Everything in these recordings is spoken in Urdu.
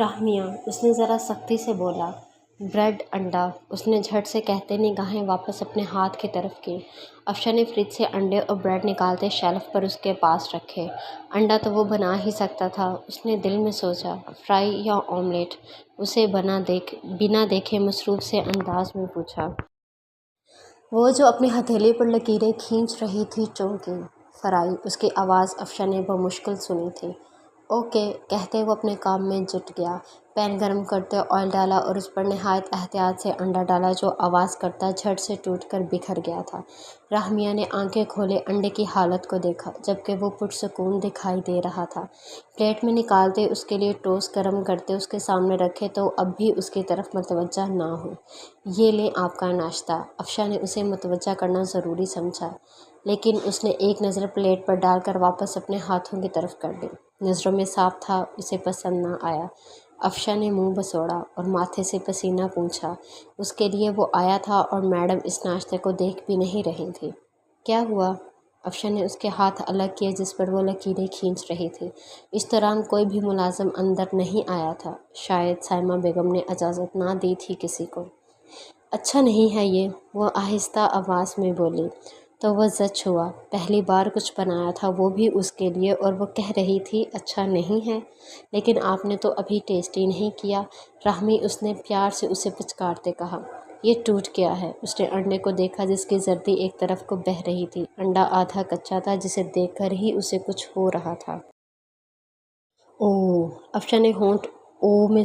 راہمیہ، اس نے ذرا سختی سے بولا۔ بریڈ انڈا، اس نے جھٹ سے کہتے نگاہیں واپس اپنے ہاتھ کی طرف کی۔ افشا نے فریج سے انڈے اور بریڈ نکالتے شیلف پر اس کے پاس رکھے۔ انڈا تو وہ بنا ہی سکتا تھا، اس نے دل میں سوچا، فرائی یا آملیٹ؟ اسے بنا دیکھے مصروف سے انداز میں پوچھا۔ وہ جو اپنی ہتھیلی پر لکیریں کھینچ رہی تھی چونکی۔ فرائی، اس کی آواز افشا نے بمشکل سنی تھی۔ اوکے کہتے وہ اپنے کام میں جٹ گیا۔ پین گرم کرتے آئل ڈالا اور اس پر نہایت احتیاط سے انڈا ڈالا جو آواز کرتا جھٹ سے ٹوٹ کر بکھر گیا تھا۔ راہمیہ نے آنکھیں کھولے انڈے کی حالت کو دیکھا جبکہ وہ پرسکون دکھائی دے رہا تھا۔ پلیٹ میں نکالتے اس کے لیے ٹوسٹ گرم کرتے اس کے سامنے رکھے تو اب بھی اس کی طرف متوجہ نہ ہو۔ یہ لیں آپ کا ناشتہ۔ افشا نے اسے متوجہ کرنا ضروری سمجھا، لیکن اس نے ایک نظر پلیٹ پر ڈال کر واپس اپنے ہاتھوں کی طرف کر لی۔ نظروں میں صاف تھا اسے پسند نہ آیا۔ افشا نے منہ بسوڑا اور ماتھے سے پسینہ پونچھا۔ اس کے لیے وہ آیا تھا اور میڈم اس ناشتے کو دیکھ بھی نہیں رہی تھی۔ کیا ہوا؟ افشا نے اس کے ہاتھ الگ کیے جس پر وہ لکیریں کھینچ رہی تھی۔ اس دوران کوئی بھی ملازم اندر نہیں آیا تھا، شاید سائمہ بیگم نے اجازت نہ دی تھی کسی کو۔ اچھا نہیں ہے یہ، وہ آہستہ آواز میں بولی تو وہ زچ ہوا۔ پہلی بار کچھ بنایا تھا وہ بھی اس کے لیے اور وہ کہہ رہی تھی اچھا نہیں ہے، لیکن آپ نے تو ابھی ٹیسٹ ہی نہیں کیا۔ راہمی، اس نے پیار سے اسے پچکارتے کہا۔ یہ ٹوٹ گیا ہے۔ اس نے انڈے کو دیکھا جس کی زردی ایک طرف کو بہہ رہی تھی۔ انڈا آدھا کچا تھا جسے دیکھ کر ہی اسے کچھ ہو رہا تھا۔ اوہ! افشا نے ہونٹ او میں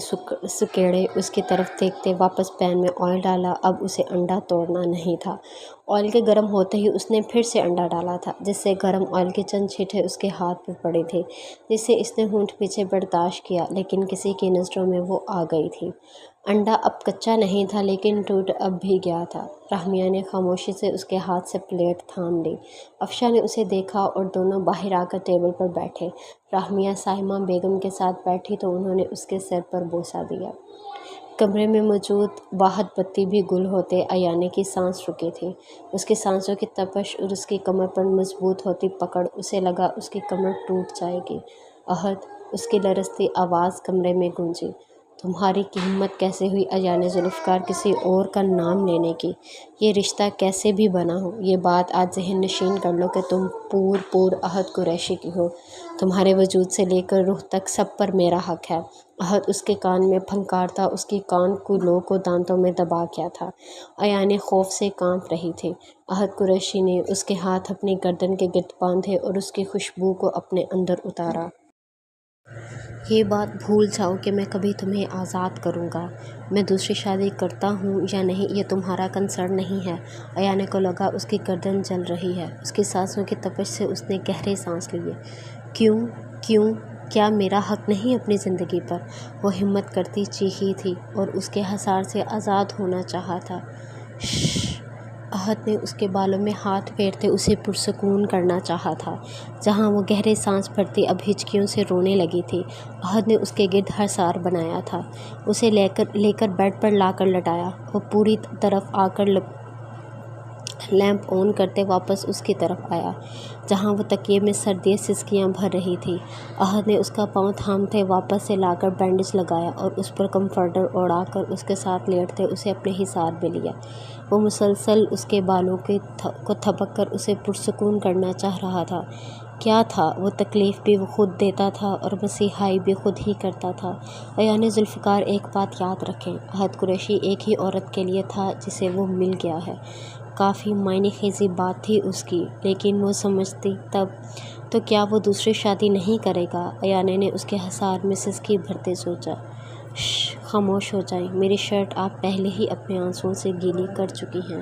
سکیڑے اس کی طرف دیکھتے واپس پین میں آئل ڈالا۔ اب اسے انڈا توڑنا نہیں تھا۔ آئل کے گرم ہوتے ہی اس نے پھر سے انڈا ڈالا تھا جس سے گرم آئل کے چند چھینٹے اس کے ہاتھ پر پڑے تھے جس سے اس نے ہونٹ پیچھے برداشت کیا، لیکن کسی کی نظروں میں وہ آ گئی تھی۔ انڈا اب کچا نہیں تھا لیکن ٹوٹ اب بھی گیا تھا۔ راہمیہ نے خاموشی سے اس کے ہاتھ سے پلیٹ تھام لی۔ افشا نے اسے دیکھا اور دونوں باہر آ کر ٹیبل پر بیٹھے۔ راہمیہ سائمہ بیگم کے ساتھ بیٹھی تو انہوں نے اس کے سر پر بوسہ دیا۔ کمرے میں موجود واحد بتی بھی گل ہوتے ایانے کی سانس رکی تھی۔ اس کی سانسوں کی تپش اور اس کی کمر پر مضبوط ہوتی پکڑ، اسے لگا اس کی کمر ٹوٹ جائے گی۔ عہد، اس کی لرزتی آواز کمرے میں گونجی۔ تمہاری ہمت کیسے ہوئی ایانے ذوالفقار کسی اور کا نام لینے کی؟ یہ رشتہ کیسے بھی بنا ہو؟ یہ بات آج ذہن نشین کر لو کہ تم پور عہد قریشی کی ہو۔ تمہارے وجود سے لے کر روح تک سب پر میرا حق ہے۔ عہد اس کے کان میں پھنکارتا اس کی کان کولوں کو دانتوں میں دبا کیا تھا۔ ایانے خوف سے کانپ رہی تھی۔ عہد قریشی نے اس کے ہاتھ اپنی گردن کے گرد باندھے اور اس کی خوشبو کو اپنے اندر اتارا۔ یہ بات بھول جاؤ کہ میں کبھی تمہیں آزاد کروں گا۔ میں دوسری شادی کرتا ہوں یا نہیں یہ تمہارا کنسرن نہیں ہے۔ ایانے کو لگا اس کی گردن جل رہی ہے۔ اس کی سانسوں کی تپش سے اس نے گہرے سانس لیے۔ کیوں کیا میرا حق نہیں اپنی زندگی پر؟ وہ ہمت کرتی چیخی تھی اور اس کے حصار سے آزاد ہونا چاہا تھا۔ شش! عہد نے اس کے بالوں میں ہاتھ پھیرتے اسے پرسکون کرنا چاہا تھا۔ جہاں وہ گہرے سانس بھرتی اب ہچکیوں سے رونے لگی تھی۔ عہد نے اس کے گرد حصار بنایا تھا، اسے لے کر بیڈ پر لا کر لٹایا۔ وہ پوری طرف آ کر لیمپ آن کرتے واپس اس کی طرف آیا جہاں وہ تکیے میں سردی سسکیاں بھر رہی تھی۔ عہد نے اس کا پاؤں تھامتے واپس سے لا کر بینڈیج لگایا اور اس پر کمفرٹر اوڑھا کر اس کے ساتھ لیٹتے اسے اپنے حصار میں لیا۔ وہ مسلسل اس کے بالوں کو تھپک کر اسے پرسکون کرنا چاہ رہا تھا۔ کیا تھا وہ تکلیف بھی وہ خود دیتا تھا اور مسیحائی بھی خود ہی کرتا تھا۔ ایانے ذوالفقار ایک بات یاد رکھیں، عہد قریشی ایک ہی عورت کے لیے تھا جسے وہ مل گیا ہے۔ کافی معنی خیزی بات تھی اس کی، لیکن وہ سمجھتی تب تو کیا وہ دوسری شادی نہیں کرے گا؟ ایانے نے اس کے حصار میں سسکی بھرتے سوچا۔ شش! خاموش ہو جائیں، میری شرٹ آپ پہلے ہی اپنے آنسوؤں سے گیلی کر چکی ہیں۔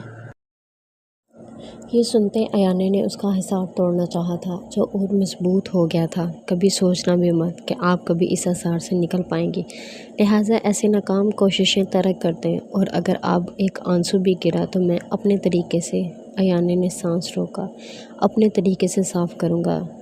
یہ سنتے ایانے نے اس کا حصار توڑنا چاہا تھا جو اور مضبوط ہو گیا تھا۔ کبھی سوچنا بھی مت کہ آپ کبھی اس حصار سے نکل پائیں گی، لہٰذا ایسی ناکام کوششیں ترک کر دیں، اور اگر اب ایک آنسو بھی گرا تو میں اپنے طریقے سے، ایانے نے سانس روکا، اپنے طریقے سے صاف کروں گا۔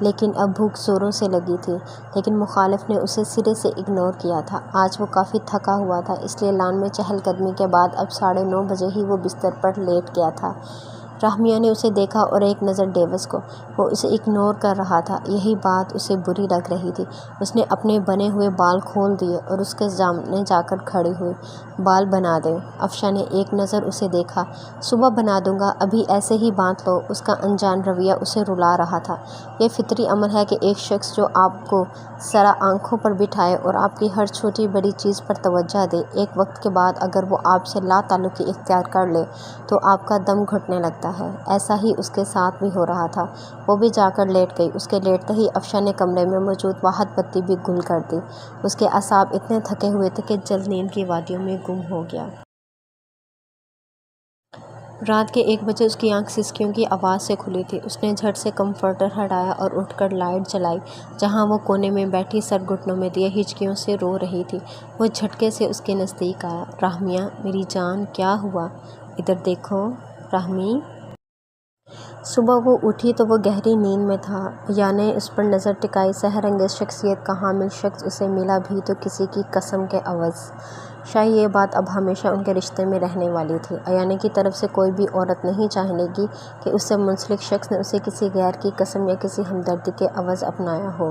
لیکن اب بھوک زوروں سے لگی تھی، لیکن مخالف نے اسے سرے سے اگنور کیا تھا۔ آج وہ کافی تھکا ہوا تھا، اس لیے لان میں چہل قدمی کے بعد اب 9:30 بجے ہی وہ بستر پر لیٹ گیا تھا۔ راہمیا نے اسے دیکھا اور ایک نظر ڈیوس کو۔ وہ اسے اگنور کر رہا تھا، یہی بات اسے بری لگ رہی تھی۔ اس نے اپنے بنے ہوئے بال کھول دیے اور اس کے سامنے جا کر کھڑی ہوئی۔ بال بنا دیں۔ افشاں نے ایک نظر اسے دیکھا۔ صبح بنا دوں گا، ابھی ایسے ہی باندھ لو۔ اس کا انجان رویہ اسے رلا رہا تھا۔ یہ فطری عمل ہے کہ ایک شخص جو آپ کو سرا آنکھوں پر بٹھائے اور آپ کی ہر چھوٹی بڑی چیز پر توجہ دے، ایک وقت کے بعد اگر وہ آپ سے لا تعلقی اختیار کر لے تو آپ کا دم گھٹنے لگتا ہے۔ ایسا ہی اس کے ساتھ بھی ہو رہا تھا۔ وہ بھی جا کر لیٹ گئی۔ اس کے لیٹتے ہی افشاں نے کمرے میں موجود واحد بتی بھی گل کر دی۔ اس کے اعصاب اتنے تھکے ہوئے تھے کہ جلد نیند کی وادیوں میں گم ہو گیا۔ رات کے 1 بجے اس کی آنکھ سسکیوں کی آواز سے کھلی تھی۔ اس نے جھٹ سے کمفرٹر ہٹایا اور اٹھ کر لائٹ جلائی۔ جہاں وہ کونے میں بیٹھی سر گھٹنوں میں دیے ہچکیوں سے رو رہی تھی، وہ جھٹکے سے اس کے نزدیک آیا۔ راہمیا، میری جان، کیا ہوا؟ ادھر دیکھو راہمی۔ صبح وہ اٹھی تو وہ گہری نیند میں تھا۔ یا نے اس پر نظر ٹکائی۔ سحر انگیز شخصیت کا حامل شخص اسے ملا بھی تو کسی کی قسم کے عوض۔ شاید یہ بات اب ہمیشہ ان کے رشتے میں رہنے والی تھی۔ ایانے کی طرف سے کوئی بھی عورت نہیں چاہے گی کہ اس سے منسلک شخص نے اسے کسی غیر کی قسم یا کسی ہمدردی کے عوض اپنایا ہو۔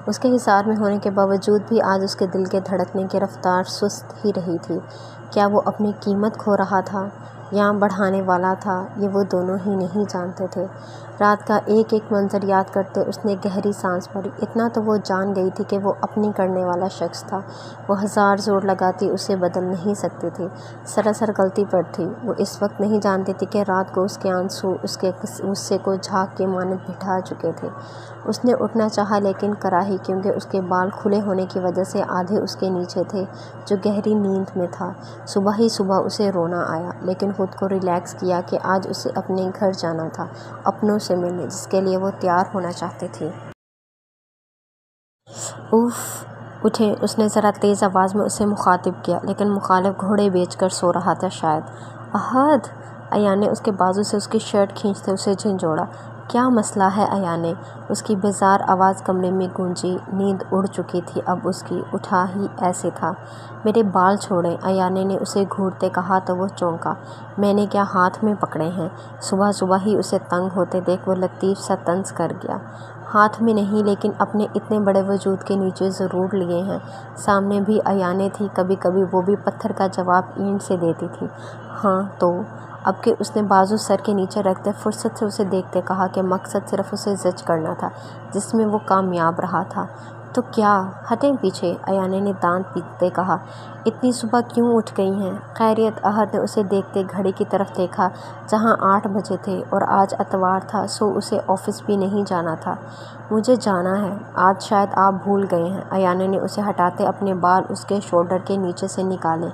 اس کے حصار میں ہونے کے باوجود بھی آج اس کے دل کے دھڑکنے کی رفتار سست ہی رہی تھی۔ کیا وہ اپنی قیمت کھو رہا تھا یا بڑھانے والا تھا، یہ وہ دونوں ہی نہیں جانتے تھے۔ رات کا ایک ایک منظر یاد کرتے اس نے گہری سانس بھری۔ اتنا تو وہ جان گئی تھی کہ وہ اپنی کرنے والا شخص تھا۔ وہ ہزار زور لگاتی اسے بدل نہیں سکتی تھی۔ سراسر غلطی پر تھی۔ وہ اس وقت نہیں جانتی تھی کہ رات کو اس کے آنسو اس کے غصے کو جھاگ کے مانند بٹھا چکے تھے۔ اس نے اٹھنا چاہا لیکن کراہی، کیونکہ اس کے بال کھلے ہونے کی وجہ سے آدھے اس کے نیچے تھے جو گہری نیند میں تھا۔ صبح ہی صبح اسے رونا آیا، لیکن خود کو ریلیکس کیا کہ آج اسے اپنے گھر جانا تھا، اپنوں سے ملنے جس کے لیے وہ تیار ہونا چاہتی تھی۔ اوف، اٹھیں، اس نے ذرا تیز آواز میں اسے مخاطب کیا، لیکن مخالف گھوڑے بیچ کر سو رہا تھا شاید۔ احد! ایان نے اس کے بازو سے اس کی شرٹ کھینچتے اسے جھنجھوڑا۔ کیا مسئلہ ہے ایانے؟ اس کی بیزار آواز کمرے میں گونجی۔ نیند اڑ چکی تھی اب اس کی، اٹھا ہی ایسے تھا۔ میرے بال چھوڑیں، ایانے نے اسے گھورتے کہا تو وہ چونکا۔ میں نے کیا ہاتھ میں پکڑے ہیں؟ صبح صبح ہی اسے تنگ ہوتے دیکھ وہ لطیف سا طنز کر گیا۔ ہاتھ میں نہیں، لیکن اپنے اتنے بڑے وجود کے نیچے ضرور لیے ہیں۔ سامنے بھی ایانے تھی، کبھی کبھی وہ بھی پتھر کا جواب اینٹ سے دیتی تھی۔ ہاں تو؟ اب کہ اس نے بازو سر کے نیچے رکھتے فرصت سے اسے دیکھتے کہا کہ مقصد صرف اسے زج کرنا تھا، جس میں وہ کامیاب رہا تھا۔ تو کیا؟ ہٹیں پیچھے، ایانے نے دانت پیٹتے کہا۔ اتنی صبح کیوں اٹھ گئی ہیں؟ خیریت؟ احد نے اسے دیکھتے گھڑی کی طرف دیکھا جہاں 8 بجے تھے اور آج اتوار تھا، سو اسے آفس بھی نہیں جانا تھا۔ مجھے جانا ہے، آج شاید آپ بھول گئے ہیں۔ ایانے نے اسے ہٹاتے اپنے بال اس کے شولڈر کے نیچے سے نکالے۔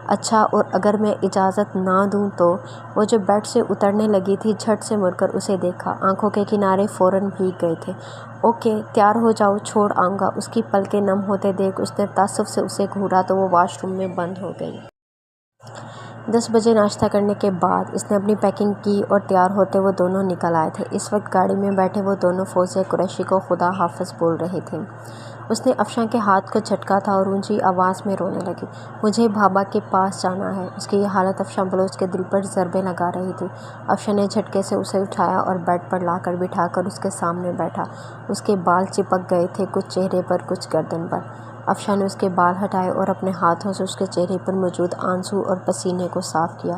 اچھا، اور اگر میں اجازت نہ دوں تو؟ وہ جو بیڈ سے اترنے لگی تھی جھٹ سے مڑ کر اسے دیکھا۔ آنکھوں کے کنارے فوراً بھیگ گئے تھے۔ اوکے، تیار ہو جاؤ، چھوڑ آؤں گا۔ اس کی پلکیں نم ہوتے دیکھ اس نے تعصب سے اسے گھورا تو وہ واش روم میں بند ہو گئی۔ 10 بجے ناشتہ کرنے کے بعد اس نے اپنی پیکنگ کی اور تیار ہوتے وہ دونوں نکل آئے تھے۔ اس وقت گاڑی میں بیٹھے وہ دونوں فوزیہ قریشی کو خدا حافظ بول رہے تھے۔ اس نے افشاں کے ہاتھ کو جھٹکا تھا اور اونچی آواز میں رونے لگی۔ مجھے بابا کے پاس جانا ہے۔ اس کی یہ حالت افشاں بلوچ کے دل پر ضربیں لگا رہی تھی۔ افشاں نے جھٹکے سے اسے اٹھایا اور بیڈ پر لا کر بٹھا کر اس کے سامنے بیٹھا۔ اس کے بال چپک گئے تھے، کچھ چہرے پر، کچھ گردن پر۔ افشاں نے اس کے بال ہٹائے اور اپنے ہاتھوں سے اس کے چہرے پر موجود آنسو اور پسینے کو صاف کیا۔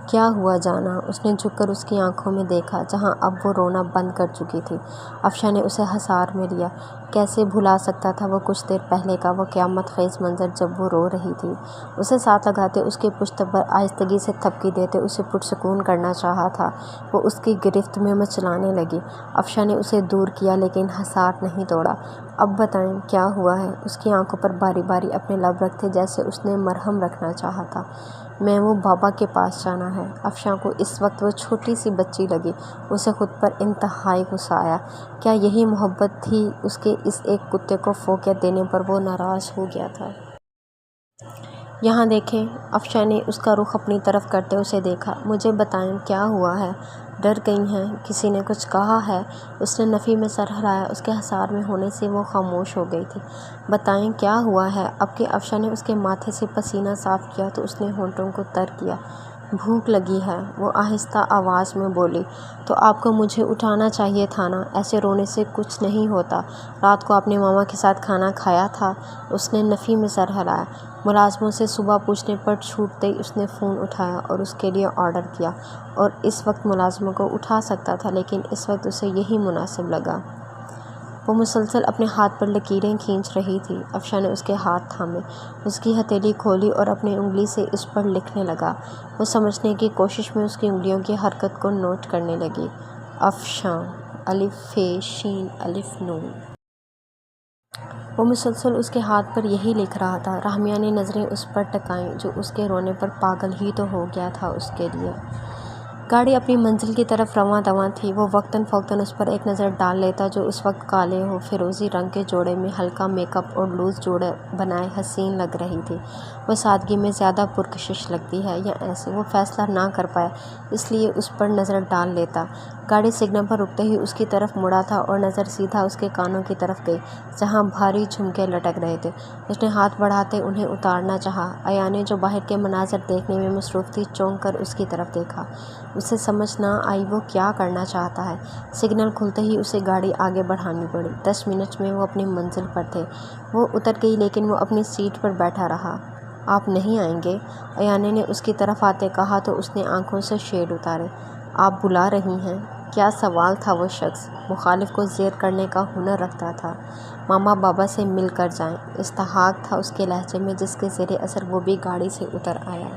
کیا ہوا جانا؟ اس نے جھک کر اس کی آنکھوں میں دیکھا جہاں اب وہ رونا بند کر چکی تھی۔ افشاں نے اسے حصار میں لیا۔ کیسے بھلا سکتا تھا وہ کچھ دیر پہلے کا وہ قیامت خیز منظر جب وہ رو رہی تھی؟ اسے ساتھ لگاتے اس کی پشت پر آہستگی سے تھپکی دیتے اسے پرسکون کرنا چاہا تھا۔ وہ اس کی گرفت میں مچلانے لگی۔ افشاں نے اسے دور کیا لیکن حصار نہیں توڑا۔ اب بتائیں کیا ہوا ہے؟ اس کی آنکھوں پر باری باری اپنے لب رکھتے جیسے اس نے مرہم رکھنا چاہا تھا۔ میں وہ بابا کے پاس جانا ہے۔ افشاں کو اس وقت وہ چھوٹی سی بچی لگی۔ اسے خود پر انتہائی غصہ آیا۔ کیا یہی محبت تھی؟ اس کے اس ایک کتے کو فوقیت دینے پر وہ ناراض ہو گیا تھا۔ یہاں دیکھیں۔ افشاں نے اس کا رخ اپنی طرف کرتے اسے دیکھا۔ مجھے بتائیں کیا ہوا ہے؟ ڈر گئی ہیں؟ کسی نے کچھ کہا ہے؟ اس نے نفی میں سر ہلایا۔ اس کے حصار میں ہونے سے وہ خاموش ہو گئی تھی۔ بتائیں کیا ہوا ہے؟ اب کہ افشاں نے اس کے ماتھے سے پسینہ صاف کیا تو اس نے ہونٹوں کو تر کیا۔ بھوک لگی ہے، وہ آہستہ آواز میں بولی۔ تو آپ کو مجھے اٹھانا چاہیے تھا نا، ایسے رونے سے کچھ نہیں ہوتا۔ رات کو آپ نے ماما کے ساتھ کھانا کھایا تھا؟ اس نے نفی میں سر ہلایا۔ ملازموں سے صبح پوچھنے پر چھوٹتے ہی اس نے فون اٹھایا اور اس کے لیے آرڈر کیا، اور اس وقت ملازموں کو اٹھا سکتا تھا، لیکن اس وقت اسے یہی مناسب لگا۔ وہ مسلسل اپنے ہاتھ پر لکیریں کھینچ رہی تھی۔ افشاں نے اس کے ہاتھ تھامے، اس کی ہتھیلی کھولی اور اپنی انگلی سے اس پر لکھنے لگا۔ وہ سمجھنے کی کوشش میں اس کی انگلیوں کی حرکت کو نوٹ کرنے لگی۔ افشاں ا ش ن۔ وہ مسلسل اس کے ہاتھ پر یہی لکھ رہا تھا۔ رحمیہ نے نظریں اس پر ٹکائیں جو اس کے رونے پر پاگل ہی تو ہو گیا تھا اس کے لیے۔ گاڑی اپنی منزل کی طرف رواں دواں تھی۔ وہ وقتاً فوقتاً اس پر ایک نظر ڈال لیتا جو اس وقت کالے و فیروزی رنگ کے جوڑے میں ہلکا میک اپ اور لوز جوڑے بنائے حسین لگ رہی تھی۔ وہ سادگی میں زیادہ پرکشش لگتی ہے یا ایسے؟ وہ فیصلہ نہ کر پایا، اس لیے اس پر نظر ڈال لیتا۔ گاڑی سگنل پر رکتے ہی اس کی طرف مڑا تھا اور نظر سیدھا اس کے کانوں کی طرف گئی جہاں بھاری جھمکے لٹک رہے تھے۔ اس نے ہاتھ بڑھاتے انہیں اتارنا چاہا۔ آیا نے جو باہر کے مناظر دیکھنے میں مصروف تھی چونک کر اس کی طرف دیکھا۔ اسے سمجھ نہ آئی وہ کیا کرنا چاہتا ہے۔ سگنل کھلتے ہی اسے گاڑی آگے بڑھانی پڑی۔ 10 منٹ میں وہ اپنی منزل پر تھے۔ وہ اتر گئی لیکن وہ اپنی سیٹ پر بیٹھا رہا۔ آپ نہیں آئیں گے؟ ایانے نے اس کی طرف آتے کہا تو اس نے آنکھوں سے شیڈ اتارے۔ آپ بلا رہی ہیں؟ کیا سوال تھا؟ وہ شخص مخالف کو زیر کرنے کا ہنر رکھتا تھا۔ ماما بابا سے مل کر جائیں، استحقاق تھا اس کے لہجے میں جس کے زیر اثر وہ بھی گاڑی سے اتر آیا۔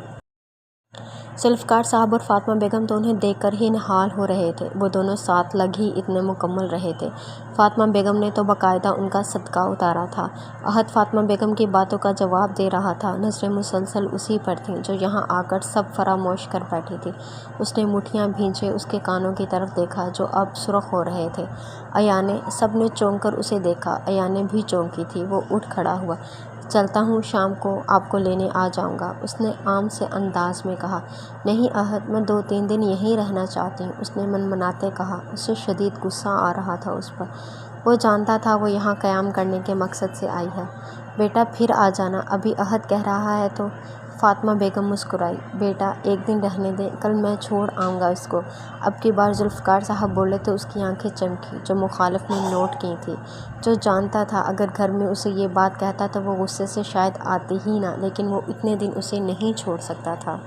ذوالفقار صاحب اور فاطمہ بیگم تو انہیں دیکھ کر ہی نہال ہو رہے تھے۔ وہ دونوں ساتھ لگ ہی اتنے مکمل رہے تھے۔ فاطمہ بیگم نے تو باقاعدہ ان کا صدقہ اتارا تھا۔ احد فاطمہ بیگم کی باتوں کا جواب دے رہا تھا۔ نظریں مسلسل اسی پر تھیں جو یہاں آ کر سب فراموش کر بیٹھی تھی۔ اس نے مٹھیاں بھینچے اس کے کانوں کی طرف دیکھا جو اب سرخ ہو رہے تھے۔ ایانے، سب نے چونک کر اسے دیکھا۔ ایانے بھی چونکی تھی۔ وہ اٹھ کھڑا ہوا۔ چلتا ہوں، شام کو آپ کو لینے آ جاؤں گا، اس نے عام سے انداز میں کہا۔ نہیں احد، میں 2-3 دن یہیں رہنا چاہتی ہوں، اس نے منمناتے کہا۔ اسے شدید غصہ آ رہا تھا اس پر۔ وہ جانتا تھا وہ یہاں قیام کرنے کے مقصد سے آئی ہے۔ بیٹا پھر آ جانا، ابھی احد کہہ رہا ہے تو۔ فاطمہ بیگم مسکرائی۔ بیٹا ایک دن رہنے دیں، کل میں چھوڑ آؤں گا اس کو۔ اب کی بار ذوالفقار صاحب بولے تو اس کی آنکھیں چمکیں جو مخالف نے نوٹ کی تھیں۔ جو جانتا تھا اگر گھر میں اسے یہ بات کہتا تو وہ غصے سے شاید آتی ہی نہ، لیکن وہ اتنے دن اسے نہیں چھوڑ سکتا تھا۔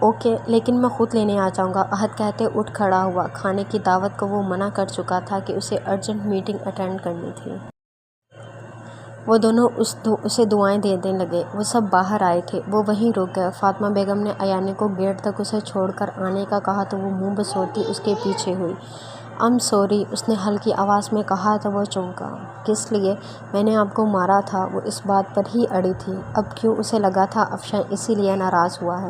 اوکے، لیکن میں خود لینے آ جاؤں گا، احد کہتے اٹھ کھڑا ہوا۔ کھانے کی دعوت کو وہ منع کر چکا تھا کہ اسے ارجنٹ میٹنگ اٹینڈ کرنی تھی۔ وہ دونوں اسے دعائیں دینے لگے۔ وہ سب باہر آئے تھے۔ وہ وہیں رک گئے۔ فاطمہ بیگم نے ایانے کو گیٹ تک اسے چھوڑ کر آنے کا کہا تو وہ منہ بسوڑتی اس کے پیچھے ہوئی۔ سوری، اس نے ہلکی آواز میں کہا تو وہ چونکا۔ کس لیے؟ میں نے آپ کو مارا تھا۔ وہ اس بات پر ہی اڑی تھی۔ اب کیوں؟ اسے لگا تھا افشاں اسی لیے ناراض ہوا ہے۔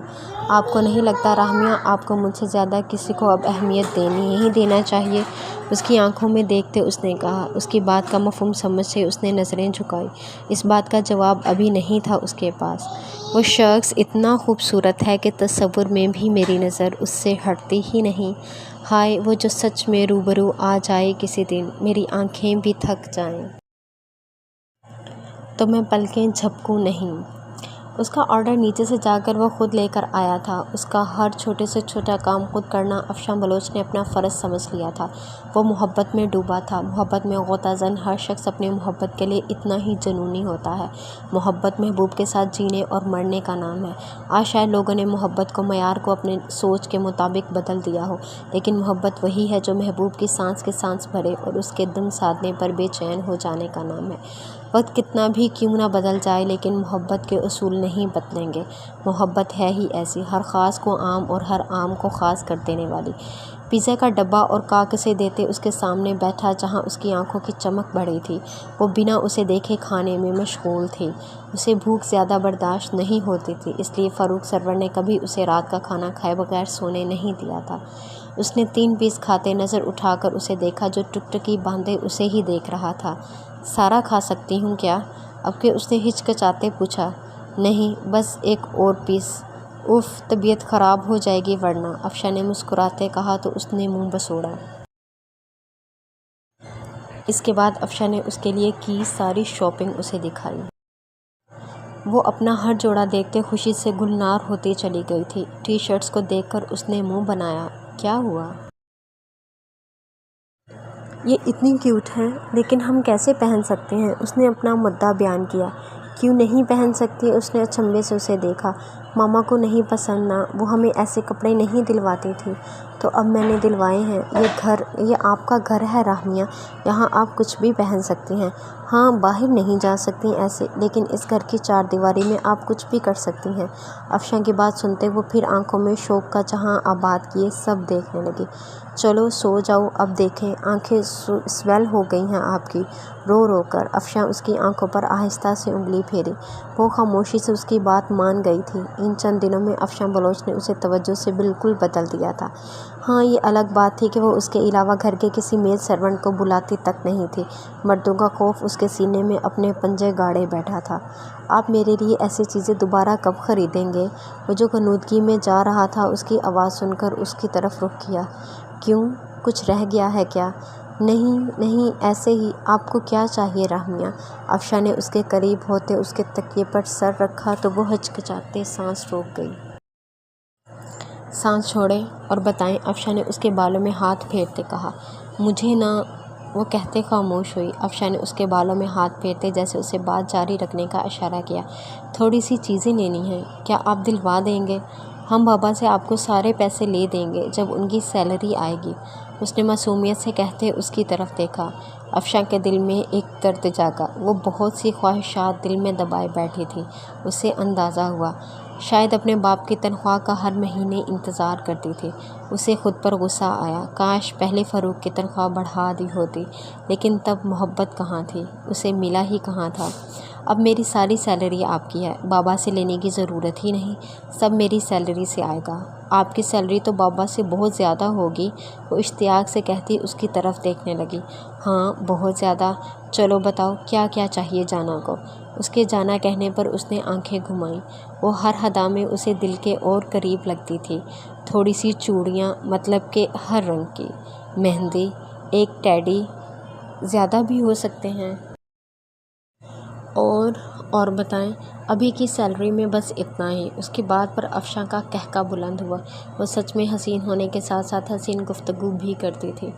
آپ کو نہیں لگتا رحمیہ آپ کو مجھ سے زیادہ کسی کو اب اہمیت دینی ہی دینا چاہیے؟ اس کی آنکھوں میں دیکھتے اس نے کہا۔ اس کی بات کا مفہوم سمجھتے اس نے نظریں جھکائیں۔ اس بات کا جواب ابھی نہیں تھا اس کے پاس۔ وہ شخص اتنا خوبصورت ہے کہ تصور میں بھی میری نظر اس سے ہٹتی ہی نہیں۔ ہائے وہ جو سچ میں روبرو آ جائے کسی دن، میری آنکھیں بھی تھک جائیں تو میں پلکیں جھپکوں نہیں۔ اس کا آرڈر نیچے سے جا کر وہ خود لے کر آیا تھا۔ اس کا ہر چھوٹے سے چھوٹا کام خود کرنا افشاں بلوچ نے اپنا فرض سمجھ لیا تھا۔ وہ محبت میں ڈوبا تھا۔ محبت میں غوطہ زن ہر شخص اپنی محبت کے لیے اتنا ہی جنونی ہوتا ہے۔ محبت محبوب کے ساتھ جینے اور مرنے کا نام ہے۔ آج شاید لوگوں نے محبت کو معیار کو اپنے سوچ کے مطابق بدل دیا ہو، لیکن محبت وہی ہے جو محبوب کی سانس کے سانس بھرے اور اس کے دم سادنے پر بے چین ہو جانے کا نام ہے۔ وقت کتنا بھی کیوں نہ بدل جائے لیکن محبت کے اصول نہیں بدلیں گے۔ محبت ہے ہی ایسی، ہر خاص کو عام اور ہر عام کو خاص کر دینے والی۔ پیزا کا ڈبہ اور کاغذیں دیتے اس کے سامنے بیٹھا جہاں اس کی آنکھوں کی چمک بڑھی تھی۔ وہ بنا اسے دیکھے کھانے میں مشغول تھی۔ اسے بھوک زیادہ برداشت نہیں ہوتی تھی، اس لیے فاروق سرور نے کبھی اسے رات کا کھانا کھائے بغیر سونے نہیں دیا تھا۔ اس نے 3 پیس کھاتے نظر اٹھا کر اسے دیکھا جو ٹکٹکی باندھے اسے ہی دیکھ رہا تھا۔ سارا کھا سکتی ہوں کیا؟ اب کہ اس نے ہچکچاتے پوچھا۔ نہیں، بس ایک اور پیس۔ اف، طبیعت خراب ہو جائے گی ورنہ، افشاں نے مسکراتے کہا تو اس نے منہ بسوڑا۔ اس کے بعد افشاں نے اس کے لیے کی ساری شاپنگ اسے دکھائی۔ وہ اپنا ہر جوڑا دیکھتے خوشی سے گلنار ہوتی چلی گئی تھی۔ ٹی شرٹس کو دیکھ کر اس نے منہ بنایا۔ کیا ہوا؟ یہ اتنی کیوٹ ہے، لیکن ہم کیسے پہن سکتے ہیں؟ اس نے اپنا مدعا بیان کیا۔ کیوں نہیں پہن سکتی؟ اس نے اچنبھے سے اسے دیکھا۔ ماما کو نہیں پسند نا، وہ ہمیں ایسے کپڑے نہیں دلواتی تھی، تو اب میں نے دلوائے ہیں۔ یہ آپ کا گھر ہے رحمیہ، یہاں آپ کچھ بھی پہن سکتی ہیں۔ ہاں، باہر نہیں جا سکتی ایسے، لیکن اس گھر کی چار دیواری میں آپ کچھ بھی کر سکتی ہیں۔ افشاں کی بات سنتے وہ پھر آنکھوں میں شوق کا جہاں آباد کیے سب دیکھنے لگی۔ چلو سو جاؤ اب، دیکھیں آنکھیں سویل ہو گئی ہیں آپ کی رو رو کر۔ افشاں اس کی آنکھوں پر آہستہ سے انگلی پھیری۔ وہ خاموشی سے اس کی بات مان گئی تھی۔ ان چند دنوں میں افشاں بلوچ نے اسے توجہ سے بالکل بدل دیا تھا۔ ہاں، یہ الگ بات تھی کہ وہ اس کے علاوہ گھر کے کسی میڈ سرونٹ کو بلاتی تک نہیں تھی۔ مردوں کا خوف اس کے سینے میں اپنے پنجے گاڑے بیٹھا تھا۔ آپ میرے لیے ایسی چیزیں دوبارہ کب خریدیں گے؟ وہ جو غنودگی میں جا رہا تھا، اس کی آواز سن کر اس کی طرف رخ کیا۔ کیوں؟ کچھ رہ گیا ہے کیا؟ نہیں، ایسے ہی۔ آپ کو کیا چاہیے رحمیہ؟ افشاں نے اس کے قریب ہوتے اس کے تکیے پر سر رکھا تو وہ ہچکچاتے سانس روک گئی۔ سانس چھوڑیں اور بتائیں، افشاں نے اس کے بالوں میں ہاتھ پھیرتے کہا۔ مجھے نہ، وہ کہتے خاموش ہوئی۔ افشاں نے اس کے بالوں میں ہاتھ پھیرتے جیسے اسے بات جاری رکھنے کا اشارہ کیا۔ تھوڑی سی چیزیں لینی ہیں، کیا آپ دلوا دیں گے؟ ہم بابا سے آپ کو سارے پیسے لے دیں گے جب ان کی سیلری آئے گی، اس نے معصومیت سے کہتے اس کی طرف دیکھا۔ افشاں کے دل میں ایک درد جاگا۔ وہ بہت سی خواہشات دل میں دبائے بیٹھی تھی۔ اسے اندازہ ہوا شاید اپنے باپ کی تنخواہ کا ہر مہینے انتظار کرتی تھی۔ اسے خود پر غصہ آیا۔ کاش پہلے فاروق کی تنخواہ بڑھا دی ہوتی، لیکن تب محبت کہاں تھی، اسے ملا ہی کہاں تھا۔ اب میری ساری سیلری آپ کی ہے، بابا سے لینے کی ضرورت ہی نہیں، سب میری سیلری سے آئے گا۔ آپ کی سیلری تو بابا سے بہت زیادہ ہوگی، وہ اشتیاق سے کہتی اس کی طرف دیکھنے لگی۔ ہاں، بہت زیادہ۔ چلو بتاؤ کیا کیا چاہیے جانا کو؟ اس کے جانا کہنے پر اس نے آنکھیں گھمائیں۔ وہ ہر ادا میں اسے دل کے اور قریب لگتی تھی۔ تھوڑی سی چوڑیاں، مطلب کہ ہر رنگ کی، مہندی، ایک ٹیڈی، زیادہ بھی ہو سکتے ہیں۔ اور بتائیں؟ ابھی کی سیلری میں بس اتنا ہی۔ اس کی بات پر افشاں کا قہقہ بلند ہوا۔ وہ سچ میں حسین ہونے کے ساتھ ساتھ حسین گفتگو بھی کرتی تھی۔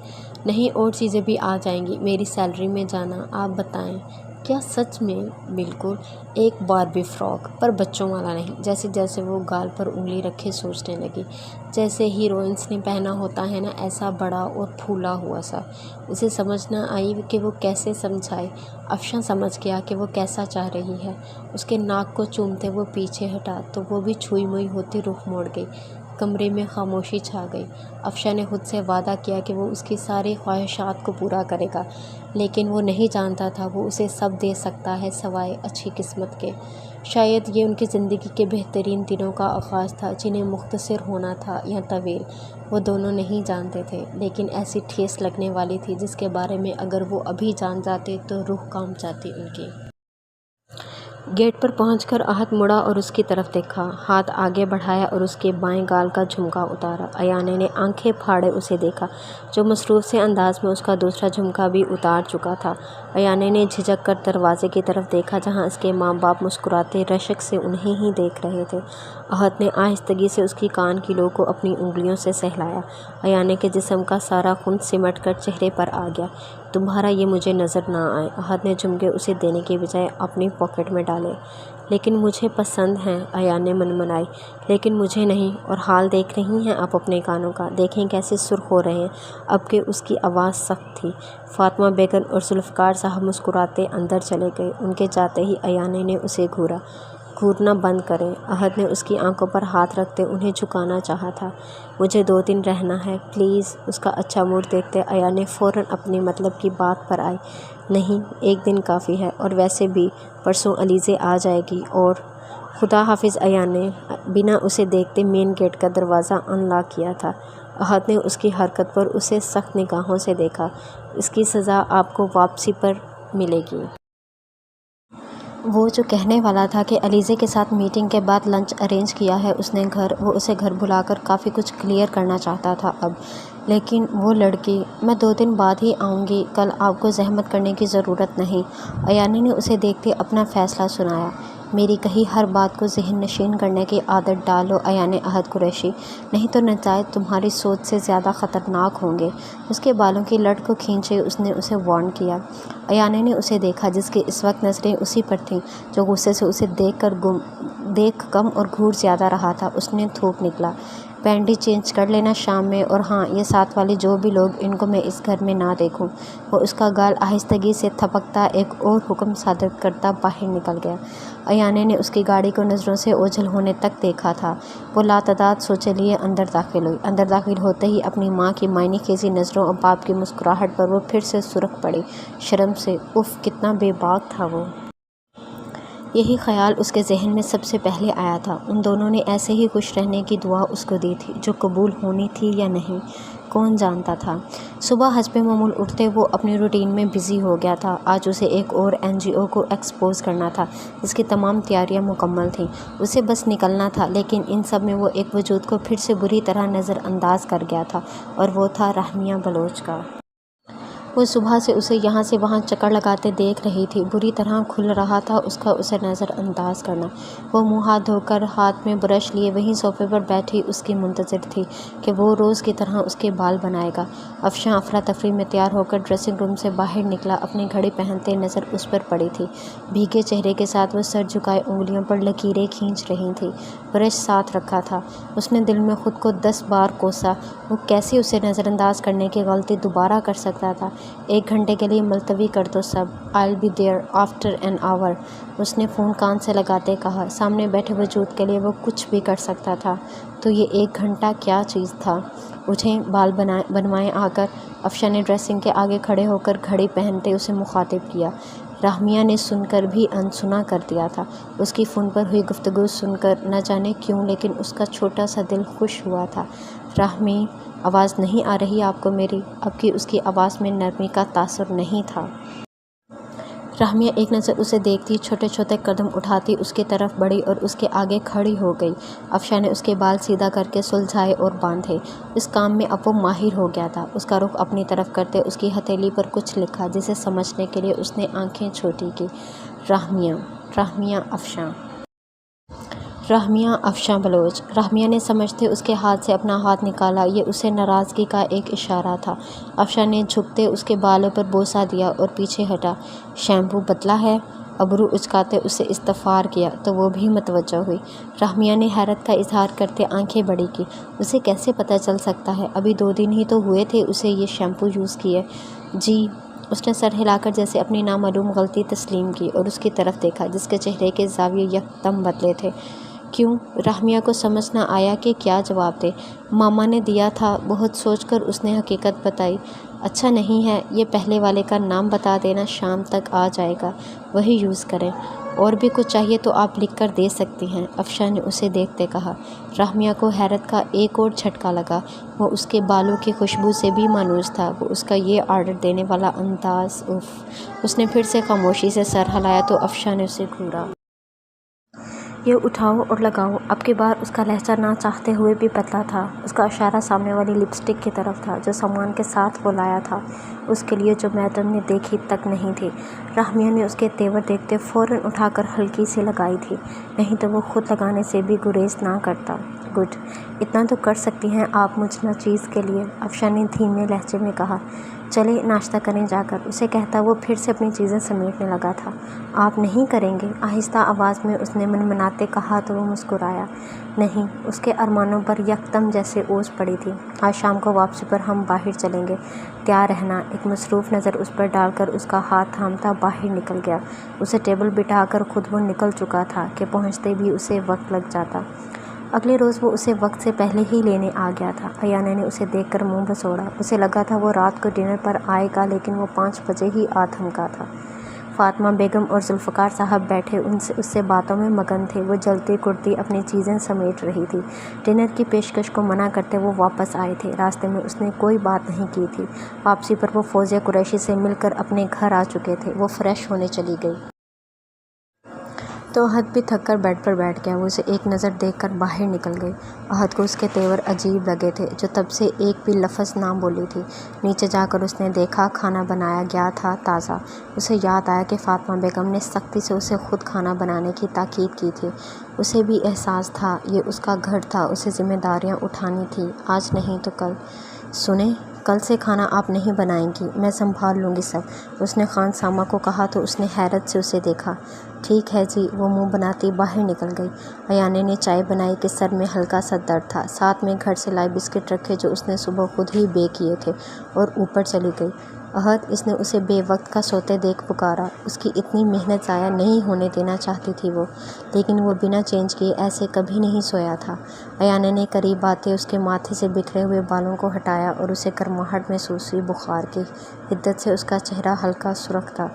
نہیں، اور چیزیں بھی آ جائیں گی میری سیلری میں جانا۔ آپ بتائیں؟ کیا سچ میں؟ بالکل، ایک باربی فراک، پر بچوں والا نہیں۔ جیسے وہ گال پر انگلی رکھے سوچنے لگی۔ جیسے ہیروئنس نے پہنا ہوتا ہے نا، ایسا بڑا اور پھولا ہوا سا۔ اسے سمجھ نہ آئی کہ وہ کیسے سمجھائے۔ افشاں سمجھ گیا کہ وہ کیسا چاہ رہی ہے۔ اس کے ناک کو چومتے وہ پیچھے ہٹا تو وہ بھی چھوئی موئی ہوتی رخ موڑ گئی۔ کمرے میں خاموشی چھا گئی۔ افشاں نے خود سے وعدہ کیا کہ وہ اس کی ساری خواہشات کو پورا کرے گا، لیکن وہ نہیں جانتا تھا وہ اسے سب دے سکتا ہے سوائے اچھی قسمت کے۔ شاید یہ ان کی زندگی کے بہترین دنوں کا آغاز تھا، جنہیں مختصر ہونا تھا یا طویل، وہ دونوں نہیں جانتے تھے، لیکن ایسی ٹھیس لگنے والی تھی جس کے بارے میں اگر وہ ابھی جان جاتے تو روح کانپ جاتی ان کی۔ گیٹ پر پہنچ کر احد مڑا اور اس کی طرف دیکھا، ہاتھ آگے بڑھایا اور اس کے بائیں گال کا جھمکا اتارا۔ ایانے نے آنکھیں پھاڑے اسے دیکھا، جو مصروف سے انداز میں اس کا دوسرا جھمکا بھی اتار چکا تھا۔ ایانے نے جھجک کر دروازے کی طرف دیکھا، جہاں اس کے ماں باپ مسکراتے رشک سے انہیں ہی دیکھ رہے تھے۔ احد نے آہستگی سے اس کی کان کی لو کو اپنی انگلیوں سے سہلایا۔ ایانے کے جسم کا سارا خون سمٹ کر چہرے پر آ گیا۔ تمہارا یہ مجھے نظر نہ آئے۔ احد نے جھمکے اسے دینے کے بجائے اپنی پاکٹ میں ڈالے۔ لیکن مجھے پسند ہیں، ایان نے منمنائی۔ لیکن مجھے نہیں، اور حال دیکھ رہی ہیں آپ اپنے کانوں کا، دیکھیں کیسے سرخ ہو رہے ہیں اب کہ اس کی آواز سخت تھی۔ فاطمہ بیگم اور ذوالفقار صاحب مسکراتے اندر چلے گئے۔ ان کے جاتے ہی ایانے نے اسے گھورا۔ گھورنا بند کریں۔ احد نے اس کی آنکھوں پر ہاتھ رکھتے انہیں جھکانا چاہا تھا۔ مجھے 2 دن رہنا ہے پلیز۔ اس کا اچھا موڈ دیکھتے ایانے فوراً اپنے مطلب کی بات پر آئی۔ نہیں، 1 دن کافی ہے، اور ویسے بھی پرسوں علیزے آ جائے گی اور خدا حافظ۔ ایان نے بنا اسے دیکھتے مین گیٹ کا دروازہ ان لاک کیا تھا۔ احد نے اس کی حرکت پر اسے سخت نگاہوں سے دیکھا۔ اس کی سزا آپ کو واپسی پر ملے گی۔ وہ جو کہنے والا تھا کہ علیزے کے ساتھ میٹنگ کے بعد لنچ ارینج کیا ہے اس نے وہ اسے گھر بلا کر کافی کچھ کلیئر کرنا چاہتا تھا اب، لیکن وہ لڑکی، میں 2 دن بعد ہی آؤں گی، کل آپ کو زحمت کرنے کی ضرورت نہیں۔ ایانے نے اسے دیکھتے اپنا فیصلہ سنایا۔ میری کہی ہر بات کو ذہن نشین کرنے کی عادت ڈالو ایان احد قریشی، نہیں تو نتائج تمہاری سوچ سے زیادہ خطرناک ہوں گے۔ اس کے بالوں کی لٹ کو کھینچے اس نے اسے وارن کیا۔ ایانے نے اسے دیکھا جس کی اس وقت نظریں اسی پر تھیں جو غصے سے اسے دیکھ کم اور گھوٹ زیادہ رہا تھا۔ اس نے تھوک نکلا، پینٹی چینج کر لینا شام میں، اور ہاں یہ ساتھ والے جو بھی لوگ، ان کو میں اس گھر میں نہ دیکھوں۔ وہ اس کا گال آہستگی سے تھپکتا ایک اور حکم صادر کرتا باہر نکل گیا۔ ایانے نے اس کی گاڑی کو نظروں سے اوجھل ہونے تک دیکھا تھا۔ وہ لاتعداد سوچے لیے اندر داخل ہوئی۔ اندر داخل ہوتے ہی اپنی ماں کی معنی خیزی نظروں اور باپ کی مسکراہٹ پر وہ پھر سے سرخ پڑی شرم سے۔ اف، کتنا بے باک تھا وہ! یہی خیال اس کے ذہن میں سب سے پہلے آیا تھا۔ ان دونوں نے ایسے ہی خوش رہنے کی دعا اس کو دی تھی، جو قبول ہونی تھی یا نہیں، کون جانتا تھا۔ صبح حسب معمول اٹھتے وہ اپنی روٹین میں بزی ہو گیا تھا۔ آج اسے ایک اور NGO کو ایکسپوز کرنا تھا جس کی تمام تیاریاں مکمل تھیں، اسے بس نکلنا تھا، لیکن ان سب میں وہ ایک وجود کو پھر سے بری طرح نظر انداز کر گیا تھا، اور وہ تھا رحمیہ بلوچ کا۔ وہ صبح سے اسے یہاں سے وہاں چکر لگاتے دیکھ رہی تھی، بری طرح کھل رہا تھا اس کا اسے نظر انداز کرنا۔ وہ منہ ہاتھ دھو کر ہاتھ میں برش لیے وہیں صوفے پر بیٹھی اس کی منتظر تھی کہ وہ روز کی طرح اس کے بال بنائے گا۔ افشاں افراتفری میں تیار ہو کر ڈریسنگ روم سے باہر نکلا، اپنی گھڑی پہنتے نظر اس پر پڑی تھی۔ بھیگے چہرے کے ساتھ وہ سر جھکائے انگلیوں پر لکیریں کھینچ رہی تھی۔ برش ساتھ رکھا تھا۔ اس نے دل میں خود کو 10 بار کوسا، وہ کیسے اسے نظر انداز کرنے کی غلطی دوبارہ کر سکتا تھا۔ 1 گھنٹے کے لیے ملتوی کر دو سب، I'll be there after an hour، اس نے فون کان سے لگاتے کہا۔ سامنے بیٹھے وجود کے لیے وہ کچھ بھی کر سکتا تھا، تو یہ 1 گھنٹہ کیا چیز تھا۔ اٹھیں، بال بنوائیں آ کر۔ افشاں نے ڈریسنگ کے آگے کھڑے ہو کر گھڑی پہنتے اسے مخاطب کیا۔ رحمیہ نے سن کر بھی انسنا کر دیا تھا۔ اس کی فون پر ہوئی گفتگو سن کر نہ جانے کیوں لیکن اس کا چھوٹا سا دل خوش ہوا تھا۔ رحمی، آواز نہیں آ رہی آپ کو میری؟ اب کی اس کی آواز میں نرمی کا تاثر نہیں تھا۔ رحمیہ ایک نظر اسے دیکھتی چھوٹے چھوٹے قدم اٹھاتی اس کی طرف بڑھی اور اس کے آگے کھڑی ہو گئی۔ افشاں نے اس کے بال سیدھا کر کے سلجھائے اور باندھے۔ اس کام میں اب وہ ماہر ہو گیا تھا۔ اس کا رخ اپنی طرف کرتے اس کی ہتھیلی پر کچھ لکھا جسے سمجھنے کے لیے اس نے آنکھیں چھوٹی کی۔ رحمیہ افشاں۔ رحمیہ افشاں بلوچ۔ رحمیہ نے سمجھتے اس کے ہاتھ سے اپنا ہاتھ نکالا، یہ اسے ناراضگی کا ایک اشارہ تھا۔ افشاں نے جھکتے اس کے بالوں پر بوسہ دیا اور پیچھے ہٹا۔ شیمپو بدلا ہے؟ ابرو اچکاتے اسے استفسار کیا تو وہ بھی متوجہ ہوئی۔ رحمیہ نے حیرت کا اظہار کرتے آنکھیں بڑی کی۔ اسے کیسے پتہ چل سکتا ہے؟ ابھی 2 دن ہی تو ہوئے تھے اسے یہ شیمپو یوز کیے۔ جی، اس نے سر ہلا کر جیسے اپنی نامعلوم غلطی تسلیم کی اور اس کی طرف دیکھا جس کے چہرے کے زاویے یکدم بدلے تھے۔ کیوں؟ رحمیہ کو سمجھ نہ آیا کہ کیا جواب دے۔ ماما نے دیا تھا، بہت سوچ کر اس نے حقیقت بتائی۔ اچھا نہیں ہے، یہ پہلے والے کا نام بتا دینا، شام تک آ جائے گا، وہی یوز کریں۔ اور بھی کچھ چاہیے تو آپ لکھ کر دے سکتی ہیں، افشاں نے اسے دیکھتے کہا۔ رحمیہ کو حیرت کا ایک اور جھٹکا لگا۔ وہ اس کے بالوں کی خوشبو سے بھی مانوس تھا، وہ اس کا یہ آرڈر دینے والا انداز، اف! اس نے پھر سے خاموشی سے سر ہلایا تو افشاں نے اسے گھورا۔ یہ اٹھاؤ اور لگاؤ۔ اب کی بار اس کا لہجہ نہ چاہتے ہوئے بھی بدلا تھا۔ اس کا اشارہ سامنے والی لپسٹک کی طرف تھا جو سامان کے ساتھ وہ لایا تھا، اس کے لیے جو میڈم نے دیکھی تک نہیں تھی۔ رحمیہ نے اس کے تیور دیکھتے فوراً اٹھا کر ہلکی سی لگائی تھی، نہیں تو وہ خود لگانے سے بھی گریز نہ کرتا۔ گڈ، اتنا تو کر سکتی ہیں آپ مجھ ناچیز کے لیے، افشاں نے دھیمے لہجے میں کہا۔ چلے ناشتہ کریں جا کر، اسے کہتا وہ پھر سے اپنی چیزیں سمیٹنے لگا تھا۔ آپ نہیں کریں گے؟ آہستہ آواز میں اس نے منمناتے کہا تو وہ مسکرایا۔ نہیں، اس کے ارمانوں پر یکدم جیسے اوس پڑی تھی۔ آج شام کو واپسی پر ہم باہر چلیں گے، تیار رہنا۔ ایک مصروف نظر اس پر ڈال کر اس کا ہاتھ تھامتا باہر نکل گیا۔ اسے ٹیبل بٹھا کر خود وہ نکل چکا تھا کہ پہنچتے بھی اسے وقت لگ جاتا۔ اگلے روز وہ اسے وقت سے پہلے ہی لینے آ گیا تھا۔ ایانا نے اسے دیکھ کر منہ بسوڑا۔ اسے لگا تھا وہ رات کو ڈنر پر آئے گا لیکن وہ 5 بجے ہی آ تھمکا تھا۔ فاطمہ بیگم اور ذوالفقار صاحب بیٹھے اس سے باتوں میں مگن تھے۔ وہ جلتی کڑتی اپنی چیزیں سمیٹ رہی تھی۔ ڈنر کی پیشکش کو منع کرتے وہ واپس آئے تھے۔ راستے میں اس نے کوئی بات نہیں کی تھی۔ واپسی پر وہ فوزیہ قریشی سے مل کر اپنے گھر آ چکے تھے۔ وہ فریش ہونے چلی گئی۔ تو احد بھی تھک کر بیڈ پر بیٹھ گیا۔ وہ اسے ایک نظر دیکھ کر باہر نکل گئی۔ احد کو اس کے تیور عجیب لگے تھے جو تب سے ایک بھی لفظ نہ بولی تھی۔ نیچے جا کر اس نے دیکھا کھانا بنایا گیا تھا تازہ۔ اسے یاد آیا کہ فاطمہ بیگم نے سختی سے اسے خود کھانا بنانے کی تاکید کی تھی۔ اسے بھی احساس تھا یہ اس کا گھر تھا، اسے ذمہ داریاں اٹھانی تھیں، آج نہیں تو کل۔ سنیں، کل سے کھانا آپ نہیں بنائیں گی، میں سنبھال لوں گی سب، اس نے خان سامہ کو کہا تو اس نے حیرت سے اسے دیکھا۔ ٹھیک ہے جی، وہ منہ بناتی باہر نکل گئی۔ ایانے نے چائے بنائی کہ سر میں ہلکا سا درد تھا، ساتھ میں گھر سے لائے بسکٹ رکھے جو اس نے صبح خود ہی بیک کیے تھے، اور اوپر چلی گئی۔ احد، اس نے اسے بے وقت کا سوتے دیکھ پکارا۔ اس کی اتنی محنت ضائع نہیں ہونے دینا چاہتی تھی وہ، لیکن وہ بنا چینج کیے ایسے کبھی نہیں سویا تھا۔ ایانے نے قریب آتے اس کے ماتھے سے بکھرے ہوئے بالوں کو ہٹایا اور اسے گرماہٹ محسوس ہوئی۔ بخار کی حدت سے اس کا چہرہ ہلکا سرخ تھا۔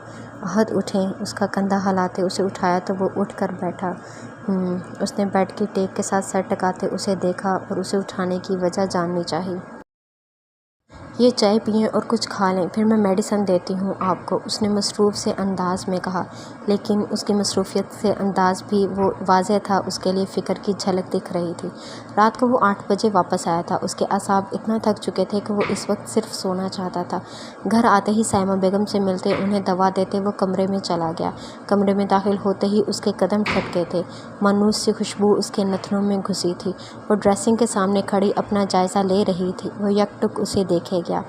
احد اٹھیں، اس کا کندھا ہلاتے اسے اٹھایا تو وہ اٹھ کر بیٹھا۔ اس نے بیڈ کی ٹیک کے ساتھ سر ٹکاتے اسے دیکھا اور اسے اٹھانے کی وجہ جاننی چاہی۔ یہ چائے پئیں اور کچھ کھا لیں، پھر میں میڈیسن دیتی ہوں آپ کو، اس نے مصروف سے انداز میں کہا، لیکن اس کی مصروفیت سے انداز بھی وہ واضح تھا، اس کے لیے فکر کی جھلک دکھ رہی تھی۔ رات کو وہ 8 بجے واپس آیا تھا۔ اس کے اعصاب اتنا تھک چکے تھے کہ وہ اس وقت صرف سونا چاہتا تھا۔ گھر آتے ہی سائمہ بیگم سے ملتے، انہیں دوا دیتے وہ کمرے میں چلا گیا۔ کمرے میں داخل ہوتے ہی اس کے قدم ٹھٹکے تھے، مانوس سی خوشبو اس کے نتنوں میں گھسی تھی۔ وہ ڈریسنگ کے سامنے کھڑی اپنا جائزہ لے رہی تھی، وہ یک ٹک اسے دیکھے گیا۔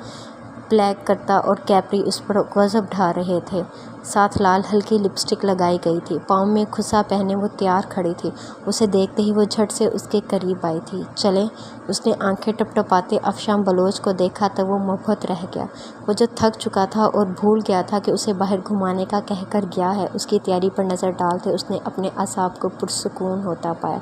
بلیک کرتا اور کیپری اس پر غضب ڈھا رہے تھے، ساتھ لال ہلکی لپسٹک لگائی گئی تھی، پاؤں میں کھسا پہنے وہ تیار کھڑی تھی۔ اسے دیکھتے ہی وہ جھٹ سے اس کے قریب آئی تھی۔ چلیں، اس نے آنکھیں ٹپٹپاتے افشاں بلوچ کو دیکھا تو وہ مبہوت رہ گیا۔ وہ جو تھک چکا تھا اور بھول گیا تھا کہ اسے باہر گھمانے کا کہہ کر گیا ہے، اس کی تیاری پر نظر ڈالتے اس نے اپنے اعصاب کو پرسکون ہوتا پایا۔